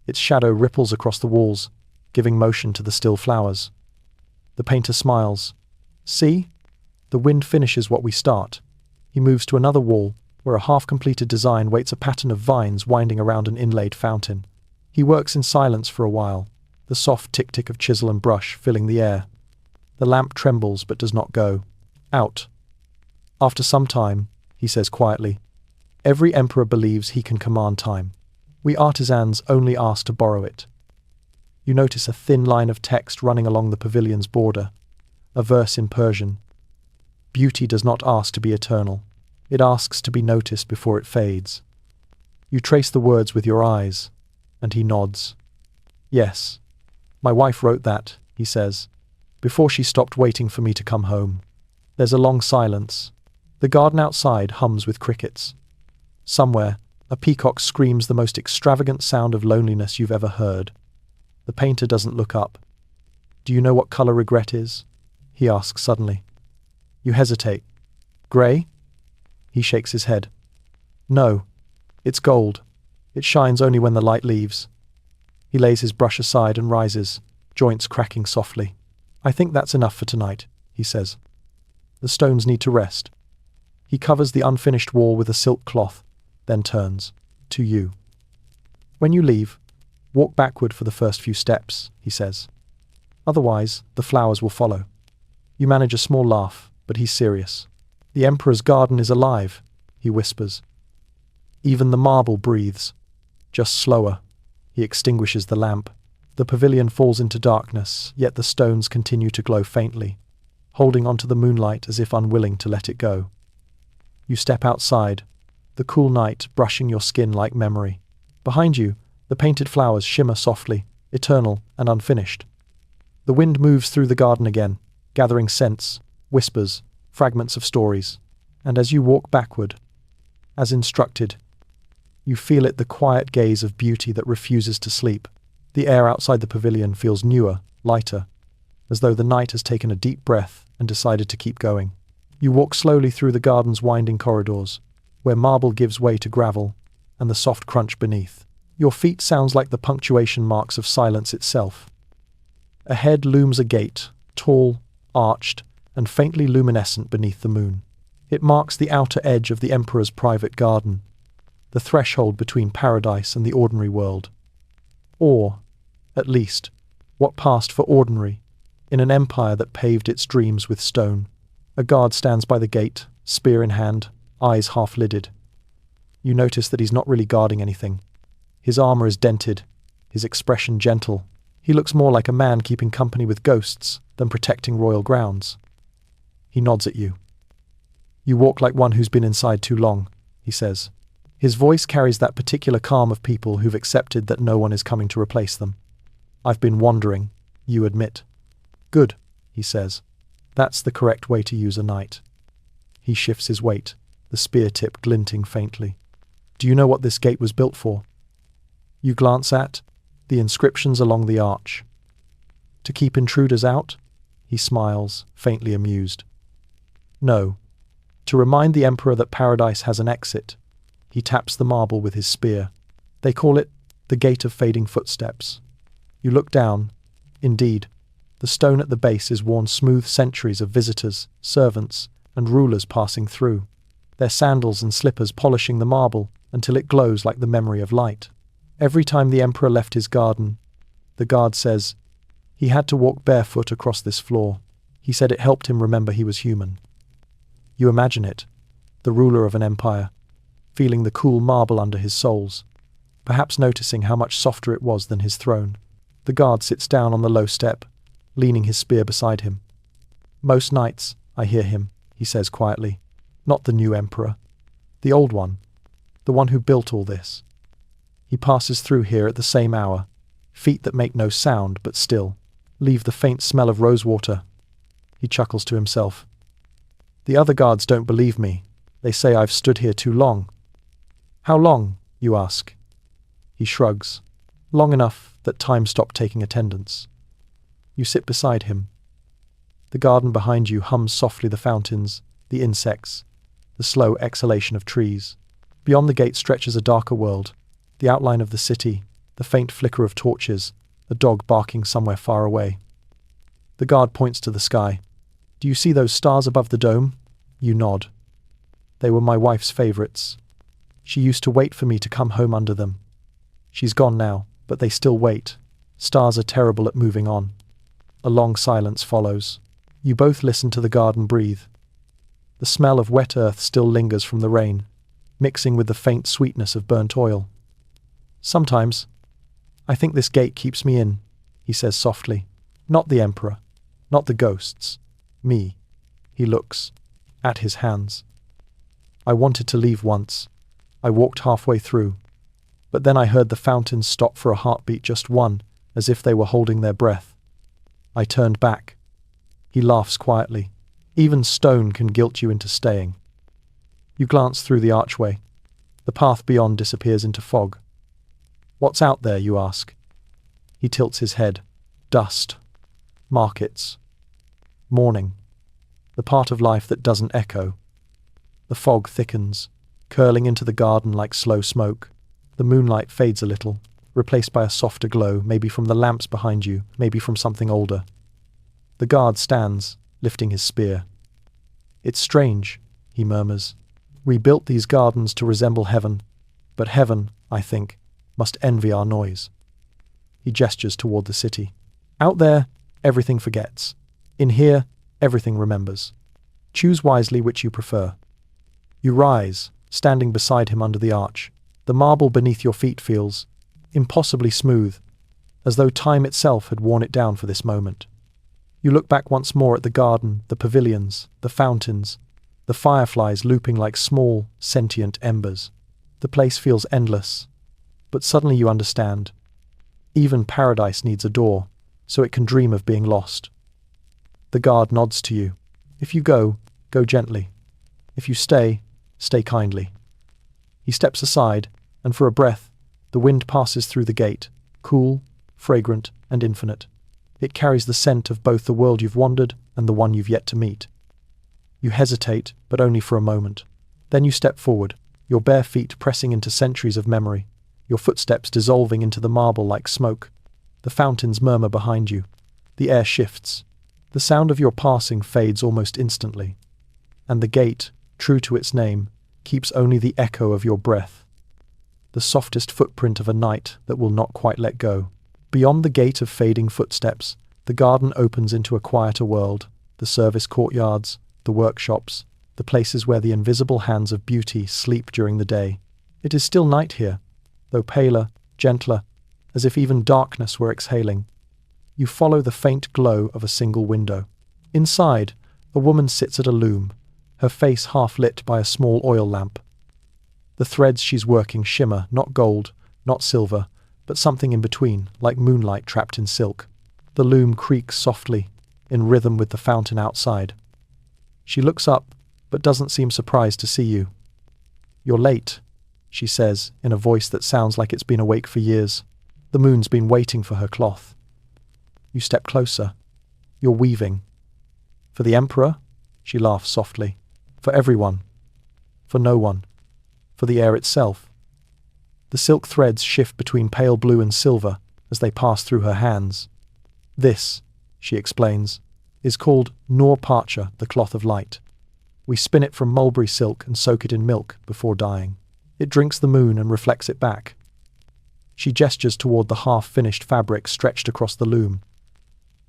Its shadow ripples across the walls, giving motion to the still flowers. The painter smiles. See? The wind finishes what we start. He moves to another wall, where a half-completed design waits a pattern of vines winding around an inlaid fountain. He works in silence for a while, the soft tick-tick of chisel and brush filling the air. The lamp trembles but does not go out. After some time, he says quietly, every emperor believes he can command time. We artisans only ask to borrow it. You notice a thin line of text running along the pavilion's border, a verse in Persian. Beauty does not ask to be eternal. It asks to be noticed before it fades. You trace the words with your eyes, and he nods. Yes, my wife wrote that, he says, before she stopped waiting for me to come home. There's a long silence. The garden outside hums with crickets. Somewhere, a peacock screams the most extravagant sound of loneliness you've ever heard. The painter doesn't look up. Do you know what color regret is? He asks suddenly. You hesitate. Grey? He shakes his head. No, it's gold. It shines only when the light leaves. He lays his brush aside and rises, joints cracking softly. I think that's enough for tonight, he says. The stones need to rest. He covers the unfinished wall with a silk cloth, then turns to you. When you leave, walk backward for the first few steps, he says. Otherwise, the flowers will follow. You manage a small laugh, but he's serious. The emperor's garden is alive, he whispers. Even the marble breathes. Just slower. He extinguishes the lamp. The pavilion falls into darkness, yet the stones continue to glow faintly, holding onto the moonlight as if unwilling to let it go. You step outside, the cool night brushing your skin like memory. Behind you, the painted flowers shimmer softly, eternal and unfinished. The wind moves through the garden again, gathering scents, whispers, fragments of stories. And as you walk backward, as instructed, you feel it, the quiet gaze of beauty that refuses to sleep. The air outside the pavilion feels newer, lighter, as though the night has taken a deep breath and decided to keep going. You walk slowly through the garden's winding corridors, where marble gives way to gravel and the soft crunch beneath. Your feet sounds like the punctuation marks of silence itself. Ahead looms a gate, tall, arched, and faintly luminescent beneath the moon. It marks the outer edge of the emperor's private garden, the threshold between paradise and the ordinary world. Or, at least, what passed for ordinary, in an empire that paved its dreams with stone. A guard stands by the gate, spear in hand, eyes half-lidded. You notice that he's not really guarding anything. His armor is dented, his expression gentle. He looks more like a man keeping company with ghosts than protecting royal grounds. He nods at you. You walk like one who's been inside too long, he says. His voice carries that particular calm of people who've accepted that no one is coming to replace them. I've been wandering, you admit. Good, he says. That's the correct way to use a knight. He shifts his weight, the spear tip glinting faintly. Do you know what this gate was built for? You glance at the inscriptions along the arch. To keep intruders out? He smiles, faintly amused. No. To remind the emperor that paradise has an exit. He taps the marble with his spear. They call it the Gate of Fading Footsteps. You look down. Indeed, the stone at the base is worn smooth centuries of visitors, servants, and rulers passing through, their sandals and slippers polishing the marble until it glows like the memory of light. Every time the emperor left his garden, the guard says, he had to walk barefoot across this floor. He said it helped him remember he was human. You imagine it, the ruler of an empire, feeling the cool marble under his soles, perhaps noticing how much softer it was than his throne. The guard sits down on the low step, leaning his spear beside him. Most nights, I hear him, he says quietly. Not the new emperor. The old one. The one who built all this. He passes through here at the same hour. Feet that make no sound, but still leave the faint smell of rosewater. He chuckles to himself. The other guards don't believe me. They say I've stood here too long. How long, you ask? He shrugs. Long enough that time stopped taking attendance. You sit beside him. The garden behind you hums softly the fountains, the insects, the slow exhalation of trees. Beyond the gate stretches a darker world, the outline of the city, the faint flicker of torches, a dog barking somewhere far away. The guard points to the sky. "Do you see those stars above the dome?" You nod. "They were my wife's favorites. She used to wait for me to come home under them. She's gone now, but they still wait. Stars are terrible at moving on." A long silence follows. You both listen to the guard and breathe. The smell of wet earth still lingers from the rain, mixing with the faint sweetness of burnt oil. "Sometimes, I think this gate keeps me in," he says softly. "Not the Emperor, not the ghosts. Me." He looks at his hands. "I wanted to leave once. I walked halfway through. But then I heard the fountains stop for a heartbeat, just one, as if they were holding their breath. I turned back." He laughs quietly. "Even stone can guilt you into staying." You glance through the archway. The path beyond disappears into fog. "What's out there?" you ask. He tilts his head. "Dust. Markets. Morning. The part of life that doesn't echo." The fog thickens, curling into the garden like slow smoke. The moonlight fades a little, replaced by a softer glow, maybe from the lamps behind you, maybe from something older. The guard stands, lifting his spear. "It's strange," he murmurs. "We built these gardens to resemble heaven, but heaven, I think, must envy our noise." He gestures toward the city. "Out there, everything forgets. In here, everything remembers. Choose wisely which you prefer." You rise, standing beside him under the arch. The marble beneath your feet feels impossibly smooth, as though time itself had worn it down for this moment. You look back once more at the garden, the pavilions, the fountains, the fireflies looping like small, sentient embers. The place feels endless, but suddenly you understand. Even paradise needs a door, so it can dream of being lost. The guard nods to you. If you go, go gently. If you stay, stay kindly. He steps aside, and for a breath, the wind passes through the gate, cool, fragrant, and infinite. It carries the scent of both the world you've wandered and the one you've yet to meet. You hesitate, but only for a moment. Then you step forward, your bare feet pressing into centuries of memory, your footsteps dissolving into the marble like smoke. The fountains murmur behind you. The air shifts. The sound of your passing fades almost instantly. And the gate, true to its name, keeps only the echo of your breath. The softest footprint of a night that will not quite let go. Beyond the gate of fading footsteps, the garden opens into a quieter world, the service courtyards, the workshops, the places where the invisible hands of beauty sleep during the day. It is still night here, though paler, gentler, as if even darkness were exhaling. You follow the faint glow of a single window. Inside, a woman sits at a loom, her face half lit by a small oil lamp. The threads she's working shimmer, not gold, not silver, but something in between, like moonlight trapped in silk. The loom creaks softly, in rhythm with the fountain outside. She looks up, but doesn't seem surprised to see you. "You're late," she says, in a voice that sounds like it's been awake for years. The moon's been waiting for her cloth. You step closer. You're weaving. "For the Emperor?" She laughs softly. "For everyone. For no one. For the air itself." The silk threads shift between pale blue and silver as they pass through her hands. "This," she explains, "is called Noor Parcha, the cloth of light. We spin it from mulberry silk and soak it in milk before dyeing. It drinks the moon and reflects it back." She gestures toward the half-finished fabric stretched across the loom.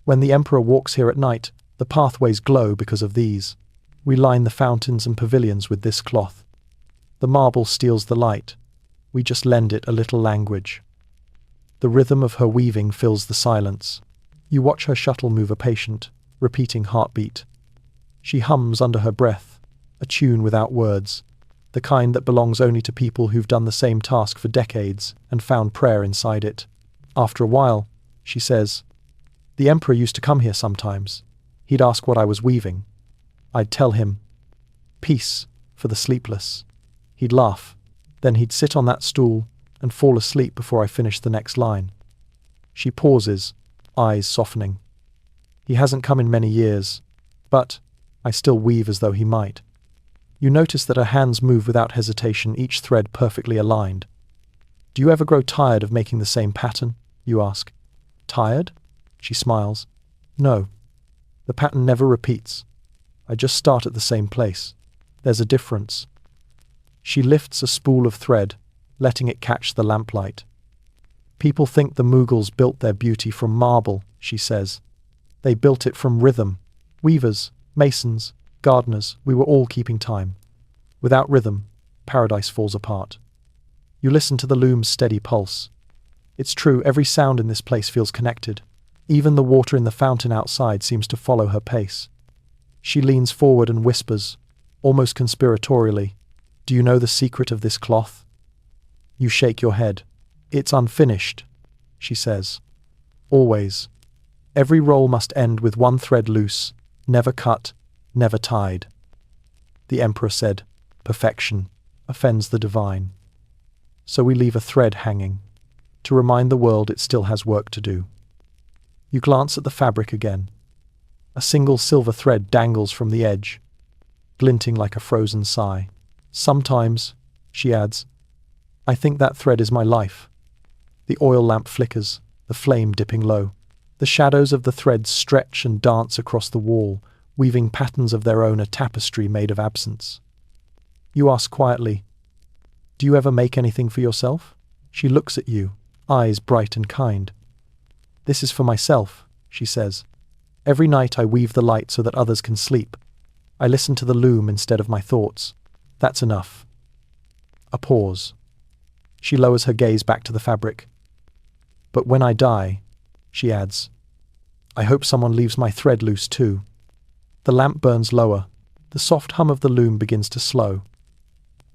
"When the Emperor walks here at night, the pathways glow because of these. We line the fountains and pavilions with this cloth. The marble steals the light. We just lend it a little language." The rhythm of her weaving fills the silence. You watch her shuttle move a patient, repeating heartbeat. She hums under her breath, a tune without words, the kind that belongs only to people who've done the same task for decades and found prayer inside it. After a while, she says, "The Emperor used to come here sometimes. He'd ask what I was weaving. I'd tell him, 'Peace for the sleepless.' He'd laugh. Then he'd sit on that stool and fall asleep before I finished the next line." She pauses, eyes softening. "He hasn't come in many years, but I still weave as though he might." You notice that her hands move without hesitation, each thread perfectly aligned. Do you ever grow tired of making the same pattern? You ask. Tired? She smiles. No. The pattern never repeats. I just start at the same place. There's a difference. She lifts a spool of thread, letting it catch the lamplight. People think the Mughals built their beauty from marble, she says. They built it from rhythm. Weavers, masons, gardeners, we were all keeping time. Without rhythm, paradise falls apart. You listen to the loom's steady pulse. It's true, every sound in this place feels connected. Even the water in the fountain outside seems to follow her pace. She leans forward and whispers, almost conspiratorially, "Do you know the secret of this cloth?" You shake your head. "It's unfinished," she says. "Always. Every roll must end with one thread loose, never cut, never tied." The emperor said, "Perfection offends the divine." So we leave a thread hanging, to remind the world it still has work to do. You glance at the fabric again. A single silver thread dangles from the edge, glinting like a frozen sigh. "Sometimes," she adds, "I think that thread is my life." The oil lamp flickers, the flame dipping low. The shadows of the threads stretch and dance across the wall, weaving patterns of their own, a tapestry made of absence. You ask quietly, "Do you ever make anything for yourself?" She looks at you, eyes bright and kind. "This is for myself," she says. "Every night I weave the light so that others can sleep. I listen to the loom instead of my thoughts. That's enough." A pause. She lowers her gaze back to the fabric. "But when I die," she adds, "I hope someone leaves my thread loose too." The lamp burns lower. The soft hum of the loom begins to slow.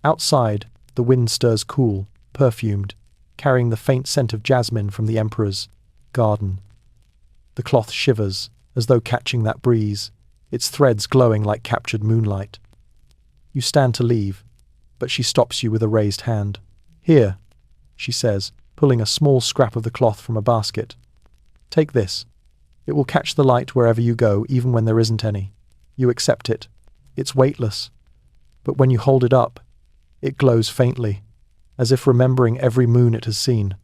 Outside, the wind stirs cool, perfumed, carrying the faint scent of jasmine from the emperor's garden. The cloth shivers, as though catching that breeze, its threads glowing like captured moonlight. You stand to leave, but she stops you with a raised hand. "Here," she says, pulling a small scrap of the cloth from a basket. "Take this. It will catch the light wherever you go, even when there isn't any." You accept it. It's weightless, but when you hold it up, it glows faintly, as if remembering every moon it has seen.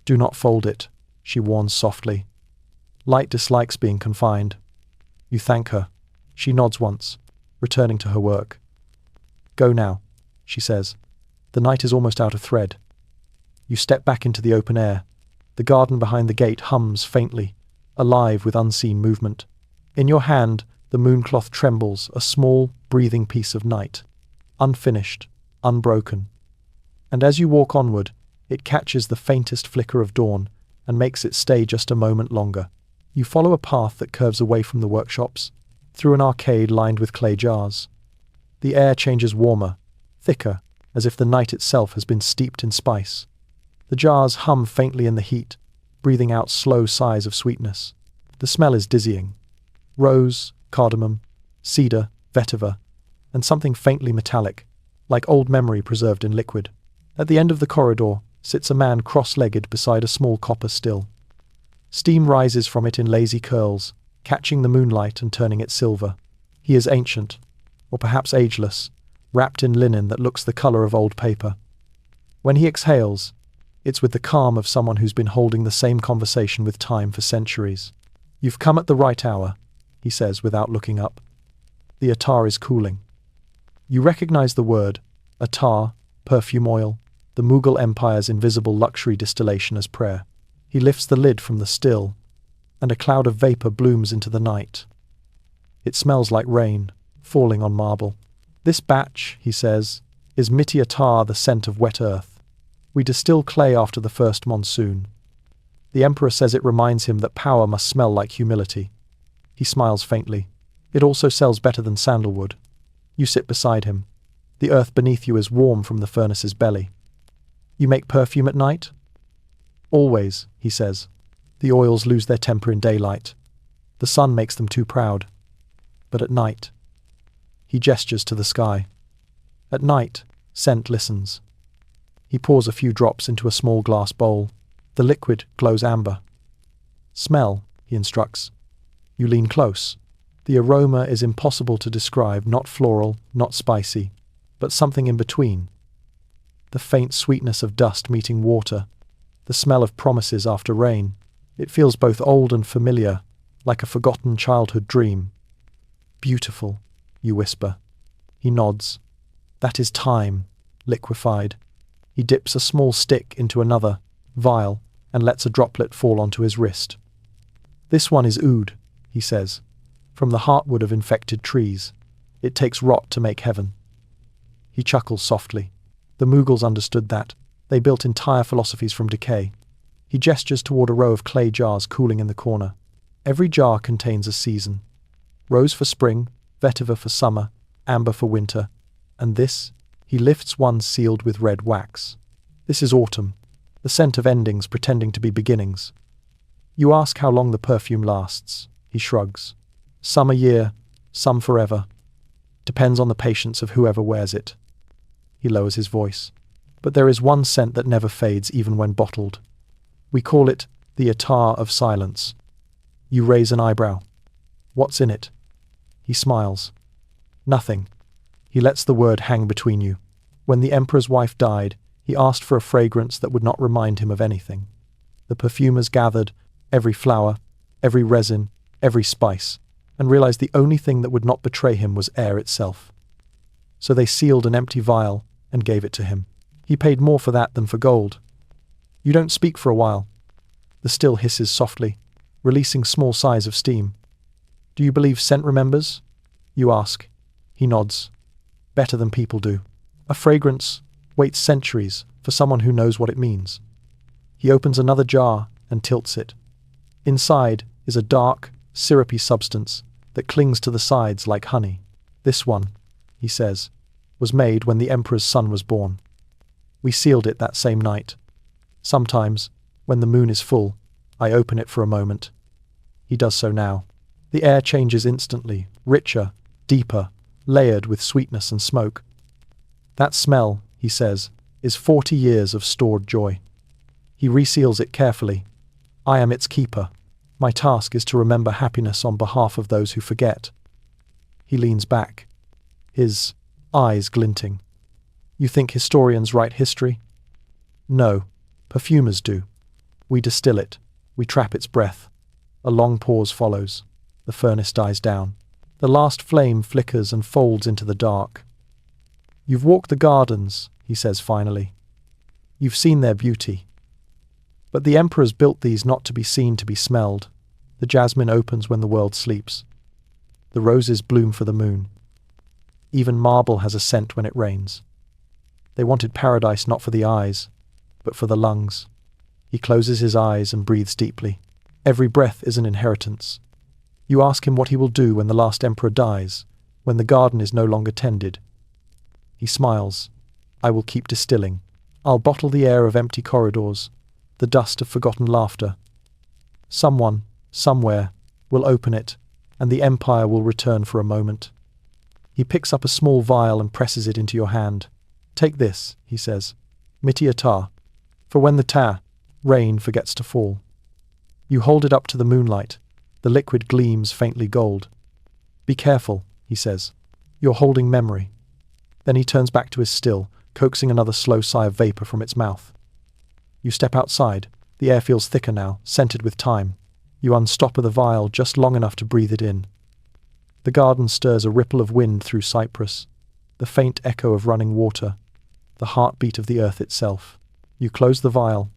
"Do not fold it," she warns softly. Light dislikes being confined. You thank her. She nods once, returning to her work. "Go now," she says. "The night is almost out of thread." You step back into the open air. The garden behind the gate hums faintly, alive with unseen movement. In your hand, the mooncloth trembles, a small, breathing piece of night. Unfinished, unbroken. And as you walk onward, it catches the faintest flicker of dawn and makes it stay just a moment longer. You follow a path that curves away from the workshops, through an arcade lined with clay jars. The air changes warmer, thicker, as if the night itself has been steeped in spice. The jars hum faintly in the heat, breathing out slow sighs of sweetness. The smell is dizzying. Rose, cardamom, cedar, vetiver, and something faintly metallic, like old memory preserved in liquid. At the end of the corridor sits a man cross-legged beside a small copper still. Steam rises from it in lazy curls, catching the moonlight and turning it silver. He is ancient, or perhaps ageless, wrapped in linen that looks the color of old paper. When he exhales, it's with the calm of someone who's been holding the same conversation with time for centuries. "You've come at the right hour," he says without looking up. The attar is cooling. You recognize the word, attar, perfume oil, the Mughal Empire's invisible luxury distillation as prayer. He lifts the lid from the still, and a cloud of vapor blooms into the night. It smells like rain, falling on marble. "This batch," he says, "is miti attar, the scent of wet earth. We distill clay after the first monsoon." The emperor says it reminds him that power must smell like humility. He smiles faintly. "It also sells better than sandalwood." You sit beside him. The earth beneath you is warm from the furnace's belly. "You make perfume at night?" "Always," he says. "The oils lose their temper in daylight. The sun makes them too proud. But at night..." He gestures to the sky. "At night, scent listens." He pours a few drops into a small glass bowl. The liquid glows amber. "Smell," he instructs. You lean close. The aroma is impossible to describe, not floral, not spicy, but something in between. The faint sweetness of dust meeting water, the smell of promises after rain. It feels both old and familiar, like a forgotten childhood dream. Beautiful, you whisper. He nods. That is time, liquefied. He dips a small stick into another vial and lets a droplet fall onto his wrist. This one is oud, he says, from the heartwood of infected trees. It takes rot to make heaven. He chuckles softly. The Mughals understood that. They built entire philosophies from decay. He gestures toward a row of clay jars cooling in the corner. Every jar contains a season. Rose for spring, vetiver for summer, amber for winter. And this, he lifts one sealed with red wax. This is autumn, the scent of endings pretending to be beginnings. You ask how long the perfume lasts. He shrugs. Some a year, some forever. Depends on the patience of whoever wears it. He lowers his voice. But there is one scent that never fades even when bottled. We call it the attar of silence. You raise an eyebrow. What's in it? He smiles. Nothing. He lets the word hang between you. When the emperor's wife died, he asked for a fragrance that would not remind him of anything. The perfumers gathered every flower, every resin, every spice, and realized the only thing that would not betray him was air itself. So they sealed an empty vial and gave it to him. He paid more for that than for gold. You don't speak for a while. The still hisses softly, releasing small sighs of steam. Do you believe scent remembers? You ask. He nods. Better than people do. A fragrance waits centuries for someone who knows what it means. He opens another jar and tilts it. Inside is a dark, syrupy substance that clings to the sides like honey. This one, he says, was made when the emperor's son was born. We sealed it that same night. Sometimes, when the moon is full, I open it for a moment. He does so now. The air changes instantly, richer, deeper, layered with sweetness and smoke. That smell, he says, is 40 years of stored joy. He reseals it carefully. I am its keeper. My task is to remember happiness on behalf of those who forget. He leans back, his eyes glinting. You think historians write history? No, perfumers do. We distill it. We trap its breath. A long pause follows. The furnace dies down. The last flame flickers and folds into the dark. You've walked the gardens, he says finally. You've seen their beauty. But the emperors built these not to be seen, to be smelled. The jasmine opens when the world sleeps. The roses bloom for the moon. Even marble has a scent when it rains. They wanted paradise not for the eyes, but for the lungs. He closes his eyes and breathes deeply. Every breath is an inheritance. You ask him what he will do when the last emperor dies, when the garden is no longer tended. He smiles. I will keep distilling. I'll bottle the air of empty corridors, the dust of forgotten laughter. Someone, somewhere, will open it, and the empire will return for a moment. He picks up a small vial and presses it into your hand. Take this, he says. Miti attar, for when the rain forgets to fall. You hold it up to the moonlight. The liquid gleams faintly gold. Be careful, he says. You're holding memory. Then he turns back to his still, coaxing another slow sigh of vapor from its mouth. You step outside. The air feels thicker now, scented with time. You unstopper the vial just long enough to breathe it in. The garden stirs a ripple of wind through cypress, the faint echo of running water, the heartbeat of the earth itself. You close the vial,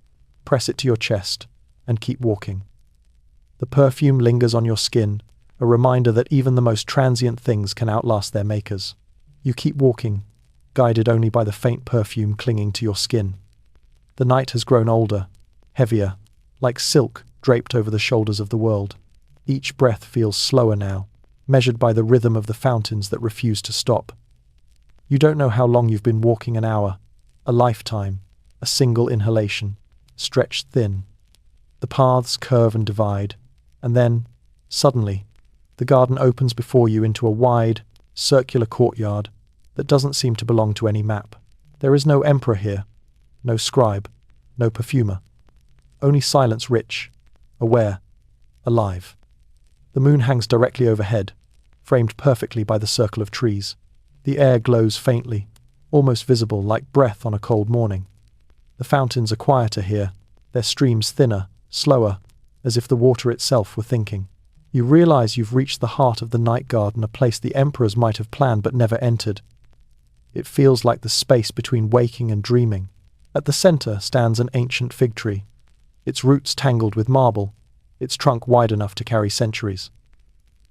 press it to your chest, and keep walking. The perfume lingers on your skin, a reminder that even the most transient things can outlast their makers. You keep walking, guided only by the faint perfume clinging to your skin. The night has grown older, heavier, like silk draped over the shoulders of the world. Each breath feels slower now, measured by the rhythm of the fountains that refuse to stop. You don't know how long you've been walking, an hour, a lifetime, a single inhalation, stretched thin. The paths curve and divide, and then, suddenly, the garden opens before you into a wide, circular courtyard that doesn't seem to belong to any map. There is no emperor here, no scribe, no perfumer. Only silence rich, aware, alive. The moon hangs directly overhead, framed perfectly by the circle of trees. The air glows faintly, almost visible like breath on a cold morning. The fountains are quieter here, their streams thinner, slower, as if the water itself were thinking. You realize you've reached the heart of the night garden, a place the emperors might have planned but never entered. It feels like the space between waking and dreaming. At the center stands an ancient fig tree, its roots tangled with marble, its trunk wide enough to carry centuries.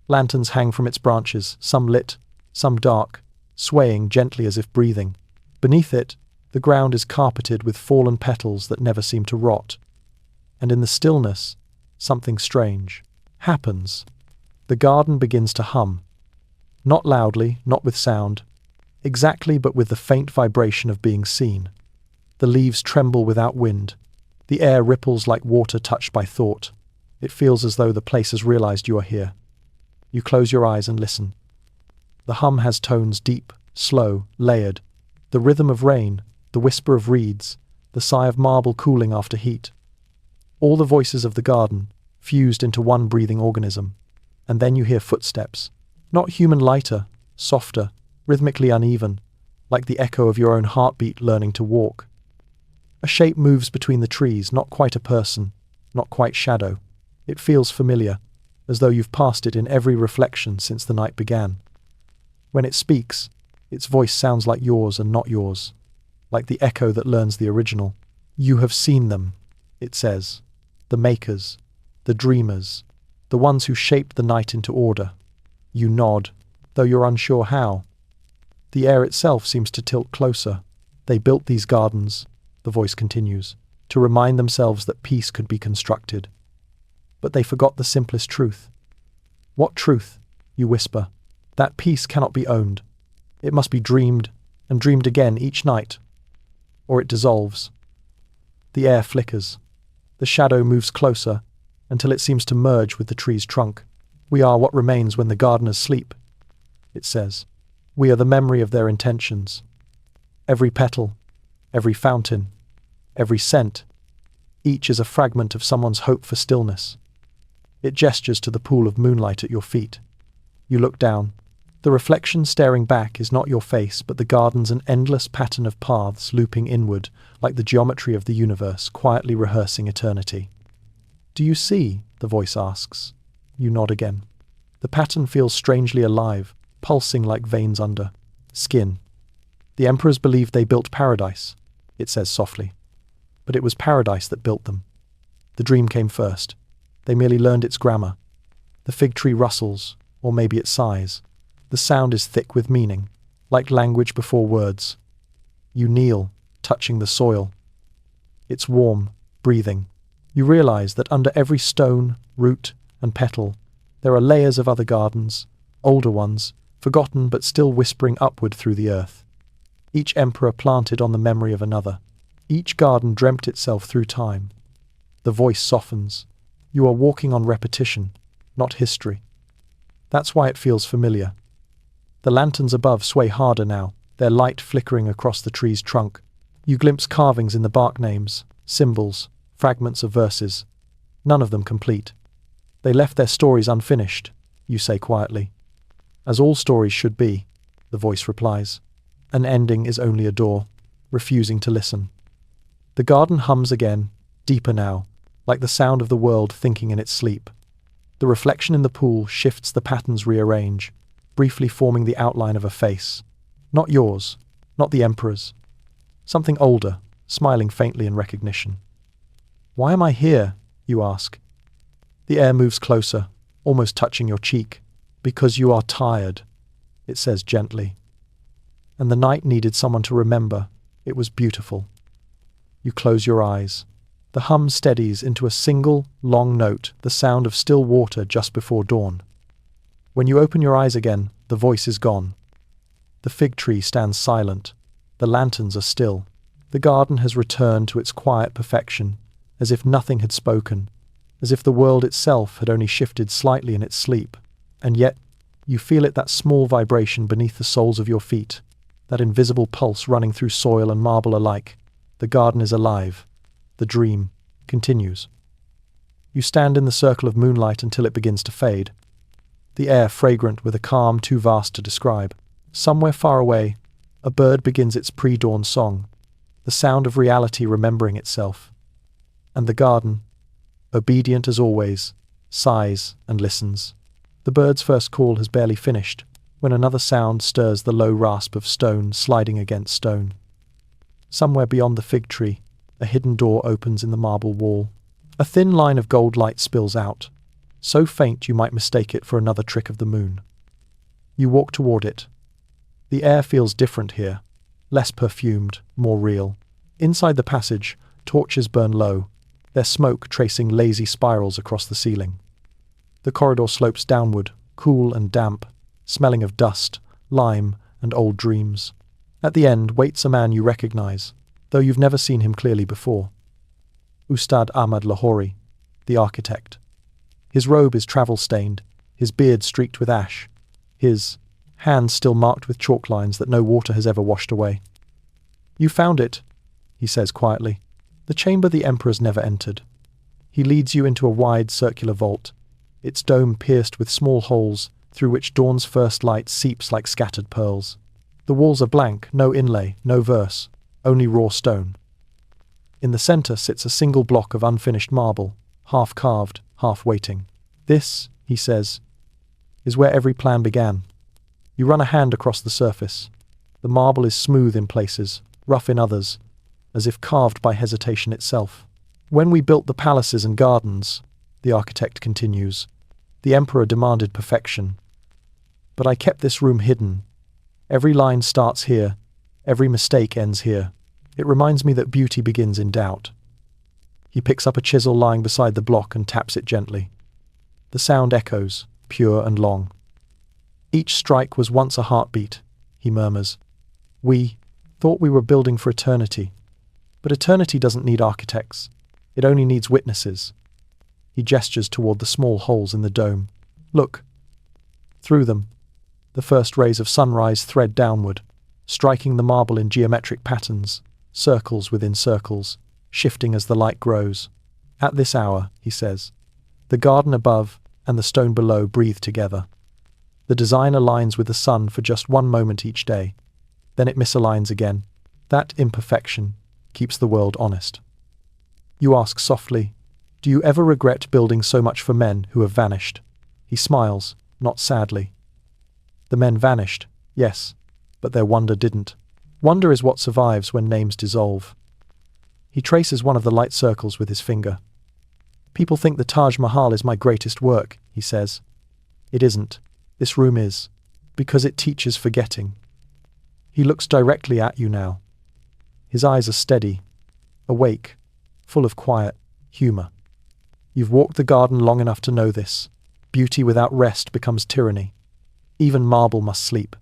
Lanterns hang from its branches, some lit, some dark, swaying gently as if breathing. Beneath it, the ground is carpeted with fallen petals that never seem to rot. And in the stillness, something strange happens. The garden begins to hum. Not loudly, not with sound, exactly but with the faint vibration of being seen. The leaves tremble without wind. The air ripples like water touched by thought. It feels as though the place has realized you are here. You close your eyes and listen. The hum has tones deep, slow, layered. The rhythm of rain, the whisper of reeds, the sigh of marble cooling after heat. All the voices of the garden, fused into one breathing organism. And then you hear footsteps. Not human, lighter, softer, rhythmically uneven, like the echo of your own heartbeat learning to walk. A shape moves between the trees, not quite a person, not quite shadow. It feels familiar, as though you've passed it in every reflection since the night began. When it speaks, its voice sounds like yours and not yours, like the echo that learns the original. You have seen them, it says, the makers, the dreamers, the ones who shaped the night into order. You nod, though you're unsure how. The air itself seems to tilt closer. They built these gardens, the voice continues, to remind themselves that peace could be constructed. But they forgot the simplest truth. What truth? You whisper. That peace cannot be owned. It must be dreamed, and dreamed again each night. Or it dissolves. The air flickers. The shadow moves closer, until it seems to merge with the tree's trunk. We are what remains when the gardeners sleep, it says. We are the memory of their intentions. Every petal, every fountain, every scent, each is a fragment of someone's hope for stillness. It gestures to the pool of moonlight at your feet. You look down. The reflection staring back is not your face, but the garden's an endless pattern of paths looping inward, like the geometry of the universe, quietly rehearsing eternity. Do you see? The voice asks. You nod again. The pattern feels strangely alive, pulsing like veins under skin. The emperors believed they built paradise, it says softly. But it was paradise that built them. The dream came first. They merely learned its grammar. The fig tree rustles, or maybe it sighs. The sound is thick with meaning, like language before words. You kneel, touching the soil. It's warm, breathing. You realize that under every stone, root, and petal, there are layers of other gardens, older ones, forgotten but still whispering upward through the earth. Each emperor planted on the memory of another. Each garden dreamt itself through time. The voice softens. You are walking on repetition, not history. That's why it feels familiar. The lanterns above sway harder now, their light flickering across the tree's trunk. You glimpse carvings in the bark, names, symbols, fragments of verses, none of them complete. They left their stories unfinished, you say quietly. As all stories should be, the voice replies. An ending is only a door, refusing to listen. The garden hums again, deeper now, like the sound of the world thinking in its sleep. The reflection in the pool shifts, the patterns rearrange, briefly forming the outline of a face. Not yours, not the emperor's. Something older, smiling faintly in recognition. Why am I here? You ask. The air moves closer, almost touching your cheek. Because you are tired, it says gently. And the night needed someone to remember. It was beautiful. You close your eyes. The hum steadies into a single, long note, the sound of still water just before dawn. When you open your eyes again, the voice is gone. The fig tree stands silent. The lanterns are still. The garden has returned to its quiet perfection, as if nothing had spoken, as if the world itself had only shifted slightly in its sleep. And yet, you feel it, that small vibration beneath the soles of your feet, that invisible pulse running through soil and marble alike. The garden is alive. The dream continues. You stand in the circle of moonlight until it begins to fade. the air fragrant with a calm too vast to describe. Somewhere far away, a bird begins its pre-dawn song, the sound of reality remembering itself. And the garden, obedient as always, sighs and listens. The bird's first call has barely finished, when another sound stirs the low rasp of stone sliding against stone. Somewhere beyond the fig tree, a hidden door opens in the marble wall. A thin line of gold light spills out, so faint you might mistake it for another trick of the moon. You walk toward it. The air feels different here, less perfumed, more real. Inside the passage, torches burn low, their smoke tracing lazy spirals across the ceiling. The corridor slopes downward, cool and damp, smelling of dust, lime, and old dreams. At the end waits a man you recognize, though you've never seen him clearly before. Ustad Ahmad Lahori, the architect. His robe is travel-stained, his beard streaked with ash, his hands still marked with chalk lines that no water has ever washed away. "You found it," he says quietly. "The chamber the emperors never entered." He leads you into a wide circular vault, its dome pierced with small holes through which dawn's first light seeps like scattered pearls. The walls are blank, no inlay, no verse, only raw stone. In the center sits a single block of unfinished marble, half carved, half waiting. "This," he says, "is where every plan began." You run a hand across the surface. The marble is smooth in places, rough in others, as if carved by hesitation itself. "When we built the palaces and gardens," the architect continues, "the emperor demanded perfection. But I kept this room hidden. Every line starts here, every mistake ends here. It reminds me that beauty begins in doubt." He picks up a chisel lying beside the block and taps it gently. The sound echoes, pure and long. "Each strike was once a heartbeat," he murmurs. "We thought we were building for eternity. But eternity doesn't need architects. It only needs witnesses." He gestures toward the small holes in the dome. "Look." Through them, the first rays of sunrise thread downward, striking the marble in geometric patterns, circles within circles, shifting as the light grows. "At this hour," he says, "the garden above and the stone below breathe together. The design aligns with the sun for just one moment each day. Then it misaligns again. That imperfection keeps the world honest." You ask softly, "Do you ever regret building so much for men who have vanished?" He smiles, not sadly. "The men vanished, yes, but their wonder didn't. Wonder is what survives when names dissolve." He traces one of the light circles with his finger. "People think the Taj Mahal is my greatest work," he says. "It isn't. This room is, because it teaches forgetting." He looks directly at you now. His eyes are steady, awake, full of quiet, humor. You've walked the garden long enough to know this. Beauty without rest becomes tyranny. Even marble must sleep.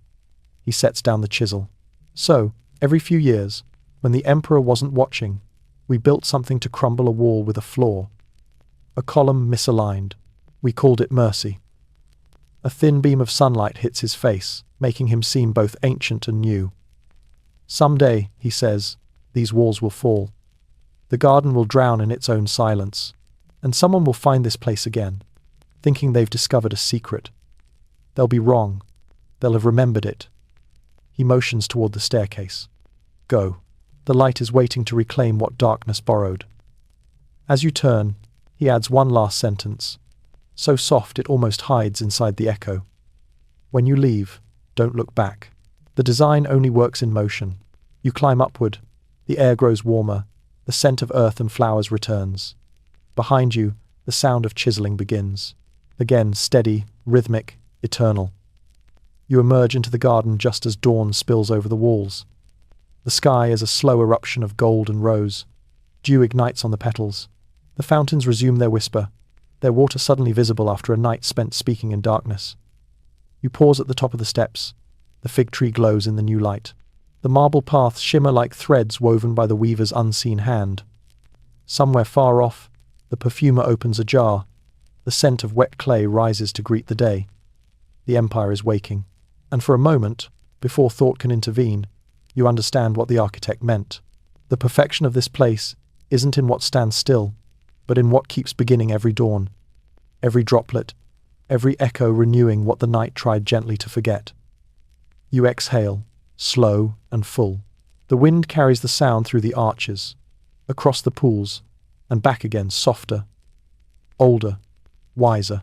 He sets down the chisel. "So, every few years, when the emperor wasn't watching, we built something to crumble a wall with a flaw. A column misaligned. We called it mercy." A thin beam of sunlight hits his face, making him seem both ancient and new. "Someday," he says, "these walls will fall. The garden will drown in its own silence, and someone will find this place again, thinking they've discovered a secret. They'll be wrong. They'll have remembered it." He motions toward the staircase. "Go. The light is waiting to reclaim what darkness borrowed." As you turn, he adds one last sentence, so soft it almost hides inside the echo. "When you leave, don't look back. The design only works in motion. You climb upward, the air grows warmer, the scent of earth and flowers returns. Behind you, the sound of chiseling begins. Again, steady, rhythmic, eternal. You emerge into the garden just as dawn spills over the walls. The sky is a slow eruption of gold and rose. Dew ignites on the petals. The fountains resume their whisper, their water suddenly visible after a night spent speaking in darkness. You pause at the top of the steps. The fig tree glows in the new light. The marble paths shimmer like threads woven by the weaver's unseen hand. Somewhere far off, the perfumer opens a jar. The scent of wet clay rises to greet the day. The empire is waking. And for a moment, before thought can intervene, you understand what the architect meant. The perfection of this place isn't in what stands still, but in what keeps beginning every dawn, every droplet, every echo renewing what the night tried gently to forget. You exhale, slow and full. The wind carries the sound through the arches, across the pools, and back again, softer, older, wiser.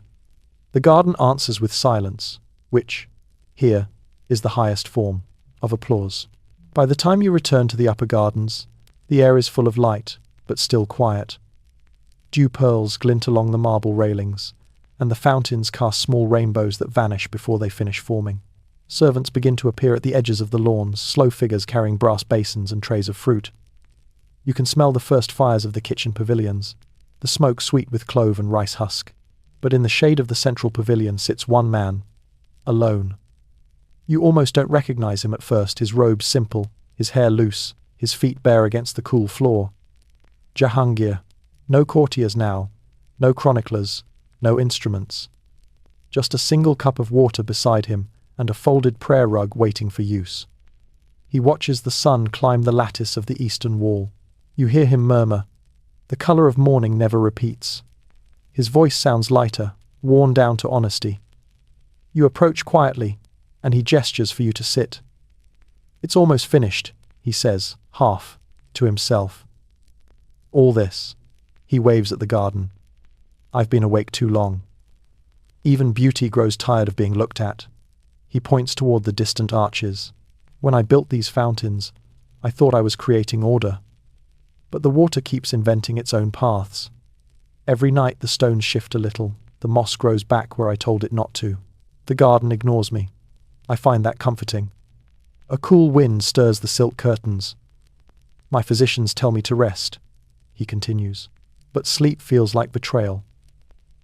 The garden answers with silence, which, here, is the highest form of applause. By the time you return to the upper gardens, the air is full of light, but still quiet. Dew pearls glint along the marble railings, and the fountains cast small rainbows that vanish before they finish forming. Servants begin to appear at the edges of the lawns, slow figures carrying brass basins and trays of fruit. You can smell the first fires of the kitchen pavilions, the smoke sweet with clove and rice husk. But in the shade of the central pavilion sits one man, alone. You almost don't recognize him at first, his robes simple, his hair loose, his feet bare against the cool floor. Jahangir. No courtiers now, no chroniclers, no instruments. Just a single cup of water beside him and a folded prayer rug waiting for use. He watches the sun climb the lattice of the eastern wall. You hear him murmur, "The color of morning never repeats." His voice sounds lighter, worn down to honesty. You approach quietly, and he gestures for you to sit. "It's almost finished," he says, half, to himself. "All this," he waves at the garden. "I've been awake too long." Even beauty grows tired of being looked at. He points toward the distant arches. "When I built these fountains, I thought I was creating order. But the water keeps inventing its own paths. Every night the stones shift a little, the moss grows back where I told it not to. The garden ignores me. I find that comforting. A cool wind stirs the silk curtains. My physicians tell me to rest," he continues, "but sleep feels like betrayal.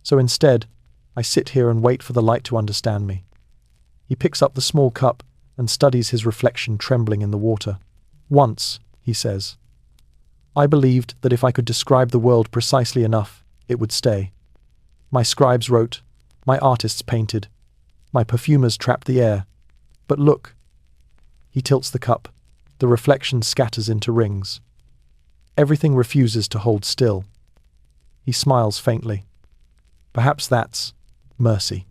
So instead, I sit here and wait for the light to understand me." He picks up the small cup and studies his reflection trembling in the water. "Once," he says, "I believed that if I could describe the world precisely enough, it would stay. My scribes wrote, my artists painted, my perfumers trapped the air. But look." He tilts the cup. The reflection scatters into rings. Everything refuses to hold still. He smiles faintly. "Perhaps that's mercy."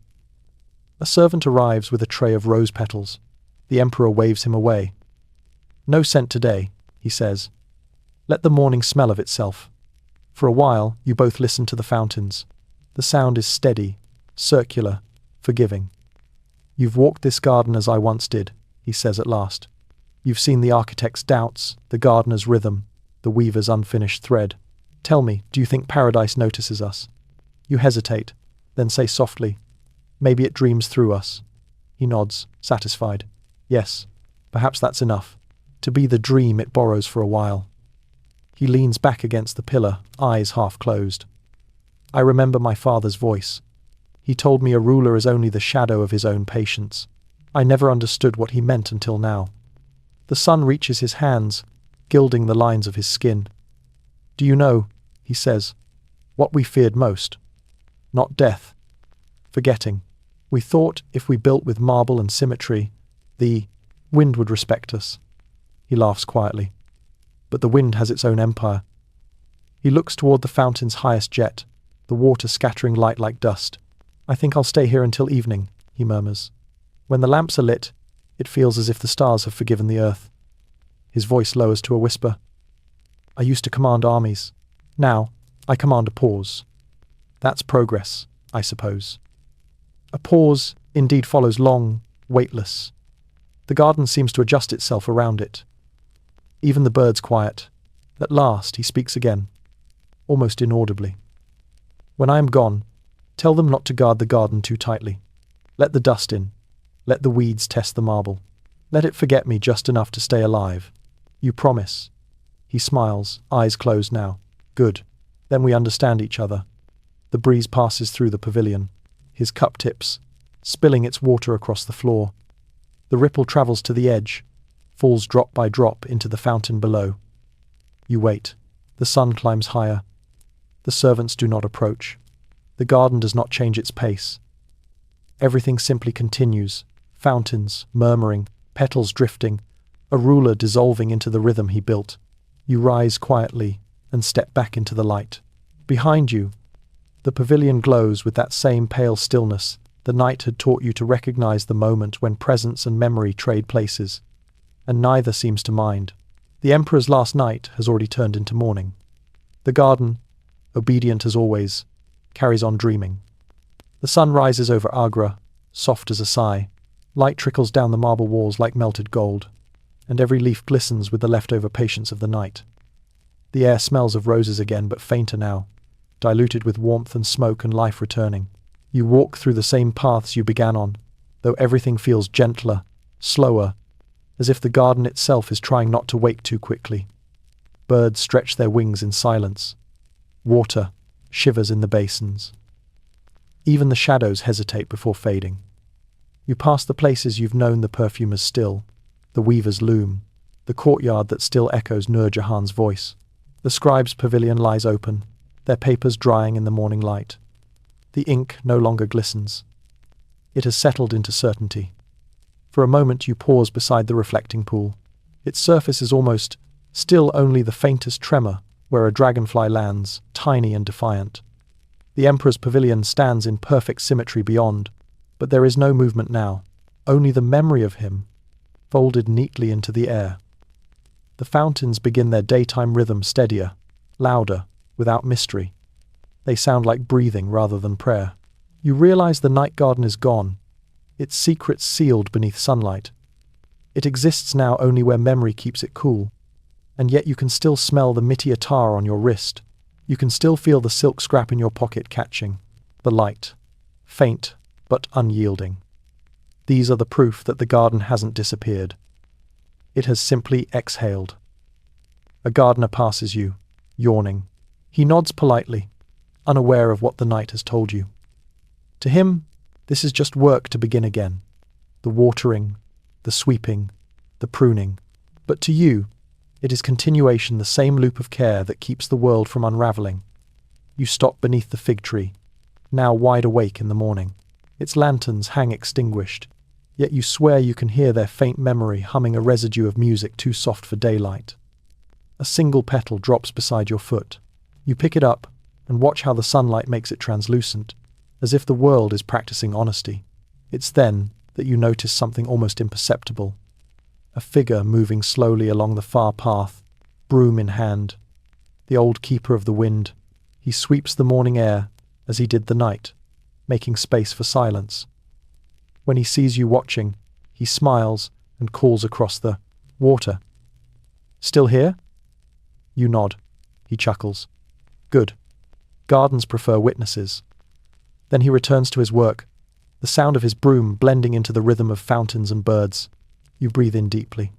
A servant arrives with a tray of rose petals. The emperor waves him away. "No scent today," he says. "Let the morning smell of itself." For a while, you both listen to the fountains. The sound is steady, circular, forgiving. "You've walked this garden as I once did," he says at last. "You've seen the architect's doubts, the gardener's rhythm, the weaver's unfinished thread. Tell me, do you think paradise notices us?" You hesitate, then say softly, "Maybe it dreams through us." He nods, satisfied. "Yes, perhaps that's enough. To be the dream it borrows for a while." He leans back against the pillar, eyes half closed. "I remember my father's voice. He told me a ruler is only the shadow of his own patience. I never understood what he meant until now." The sun reaches his hands, gilding the lines of his skin. "Do you know," he says, "what we feared most? Not death. Forgetting. We thought if we built with marble and symmetry, the wind would respect us." He laughs quietly. "But the wind has its own empire." He looks toward the fountain's highest jet, the water scattering light like dust. "I think I'll stay here until evening," he murmurs. "When the lamps are lit, it feels as if the stars have forgiven the earth." His voice lowers to a whisper. "I used to command armies. Now, I command a pause. That's progress, I suppose." A pause indeed follows, long, weightless. The garden seems to adjust itself around it. Even the birds quiet. At last he speaks again, almost inaudibly. "When I am gone, tell them not to guard the garden too tightly. Let the dust in. Let the weeds test the marble. Let it forget me just enough to stay alive. You promise?" He smiles, eyes closed now. "Good. Then we understand each other." The breeze passes through the pavilion. His cup tips, spilling its water across the floor. The ripple travels to the edge, falls drop by drop into the fountain below. You wait. The sun climbs higher. The servants do not approach. The garden does not change its pace. Everything simply continues, fountains murmuring, petals drifting, a ruler dissolving into the rhythm he built. You rise quietly and step back into the light. Behind you, The pavilion glows with that same pale stillness the night had taught you to recognize the moment when presence and memory trade places, and neither seems to mind. The Emperor's last night has already turned into morning. The garden, obedient as always, carries on dreaming. The sun rises over Agra, soft as a sigh. Light trickles down the marble walls like melted gold, and every leaf glistens with the leftover patience of the night. The air smells of roses again, but fainter now, diluted with warmth and smoke and life returning. You walk through the same paths you began on, though everything feels gentler, slower, as if the garden itself is trying not to wake too quickly. Birds stretch their wings in silence. Water shivers in the basins. Even the shadows hesitate before fading. You pass the places you've known the perfumers still, the weaver's loom, the courtyard that still echoes Nur Jahan's voice. The scribe's pavilion lies open, their papers drying in the morning light. The ink no longer glistens. It has settled into certainty. For a moment you pause beside the reflecting pool. Its surface is almost still only the faintest tremor where a dragonfly lands, tiny and defiant. The Emperor's pavilion stands in perfect symmetry beyond, but there is no movement now, only the memory of him, folded neatly into the air. The fountains begin their daytime rhythm steadier, louder, without mystery. They sound like breathing rather than prayer. You realize the night garden is gone, its secrets sealed beneath sunlight. It exists now only where memory keeps it cool, and yet you can still smell the mitty attar on your wrist. You can still feel the silk scrap in your pocket catching the light, faint but unyielding. These are the proof that the garden hasn't disappeared. It has simply exhaled. A gardener passes you, yawning. He nods politely, unaware of what the night has told you. To him, this is just work to begin again. The watering, the sweeping, the pruning. But to you, it is continuation, the same loop of care that keeps the world from unraveling. You stop beneath the fig tree, now wide awake in the morning. Its lanterns hang extinguished, yet you swear you can hear their faint memory humming a residue of music too soft for daylight. A single petal drops beside your foot. You pick it up and watch how the sunlight makes it translucent, as if the world is practicing honesty. It's then that you notice something almost imperceptible. A figure moving slowly along the far path, broom in hand. The old keeper of the wind. He sweeps the morning air as he did the night, making space for silence. When he sees you watching, he smiles and calls across the water. "Still here?" You nod. He chuckles. "Good. Gardens prefer witnesses." Then he returns to his work, the sound of his broom blending into the rhythm of fountains and birds. You breathe in deeply.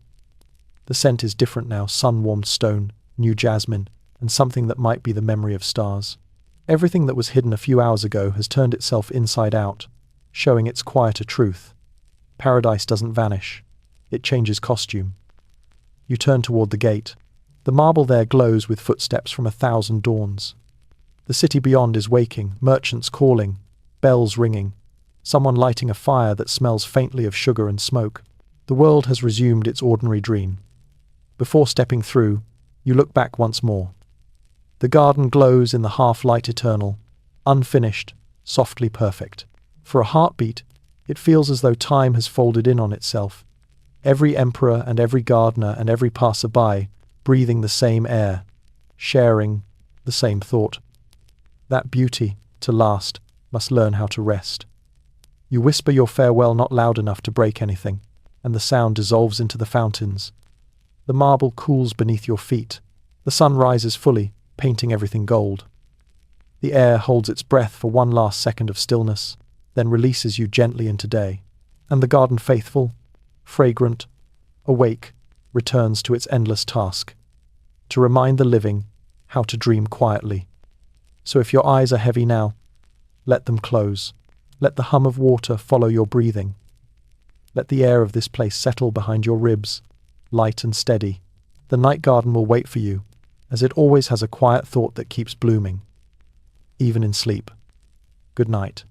The scent is different now, sun-warmed stone, new jasmine, and something that might be the memory of stars. Everything that was hidden a few hours ago has turned itself inside out, showing its quieter truth. Paradise doesn't vanish. It changes costume. You turn toward the gate. The marble there glows with footsteps from 1,000 dawns. The city beyond is waking, merchants calling, bells ringing, someone lighting a fire that smells faintly of sugar and smoke. The world has resumed its ordinary dream. Before stepping through, you look back once more. The garden glows in the half-light eternal, unfinished, softly perfect. For a heartbeat, it feels as though time has folded in on itself. Every emperor and every gardener and every passerby breathing the same air, sharing the same thought. That beauty, to last, must learn how to rest. You whisper your farewell not loud enough to break anything, and the sound dissolves into the fountains. The marble cools beneath your feet. The sun rises fully, painting everything gold. The air holds its breath for one last second of stillness, then releases you gently into day. And the garden faithful, fragrant, awake, returns to its endless task, to remind the living how to dream quietly. So if your eyes are heavy now, let them close. Let the hum of water follow your breathing. Let the air of this place settle behind your ribs, light and steady. The night garden will wait for you, as it always has a quiet thought that keeps blooming, even in sleep. Good night.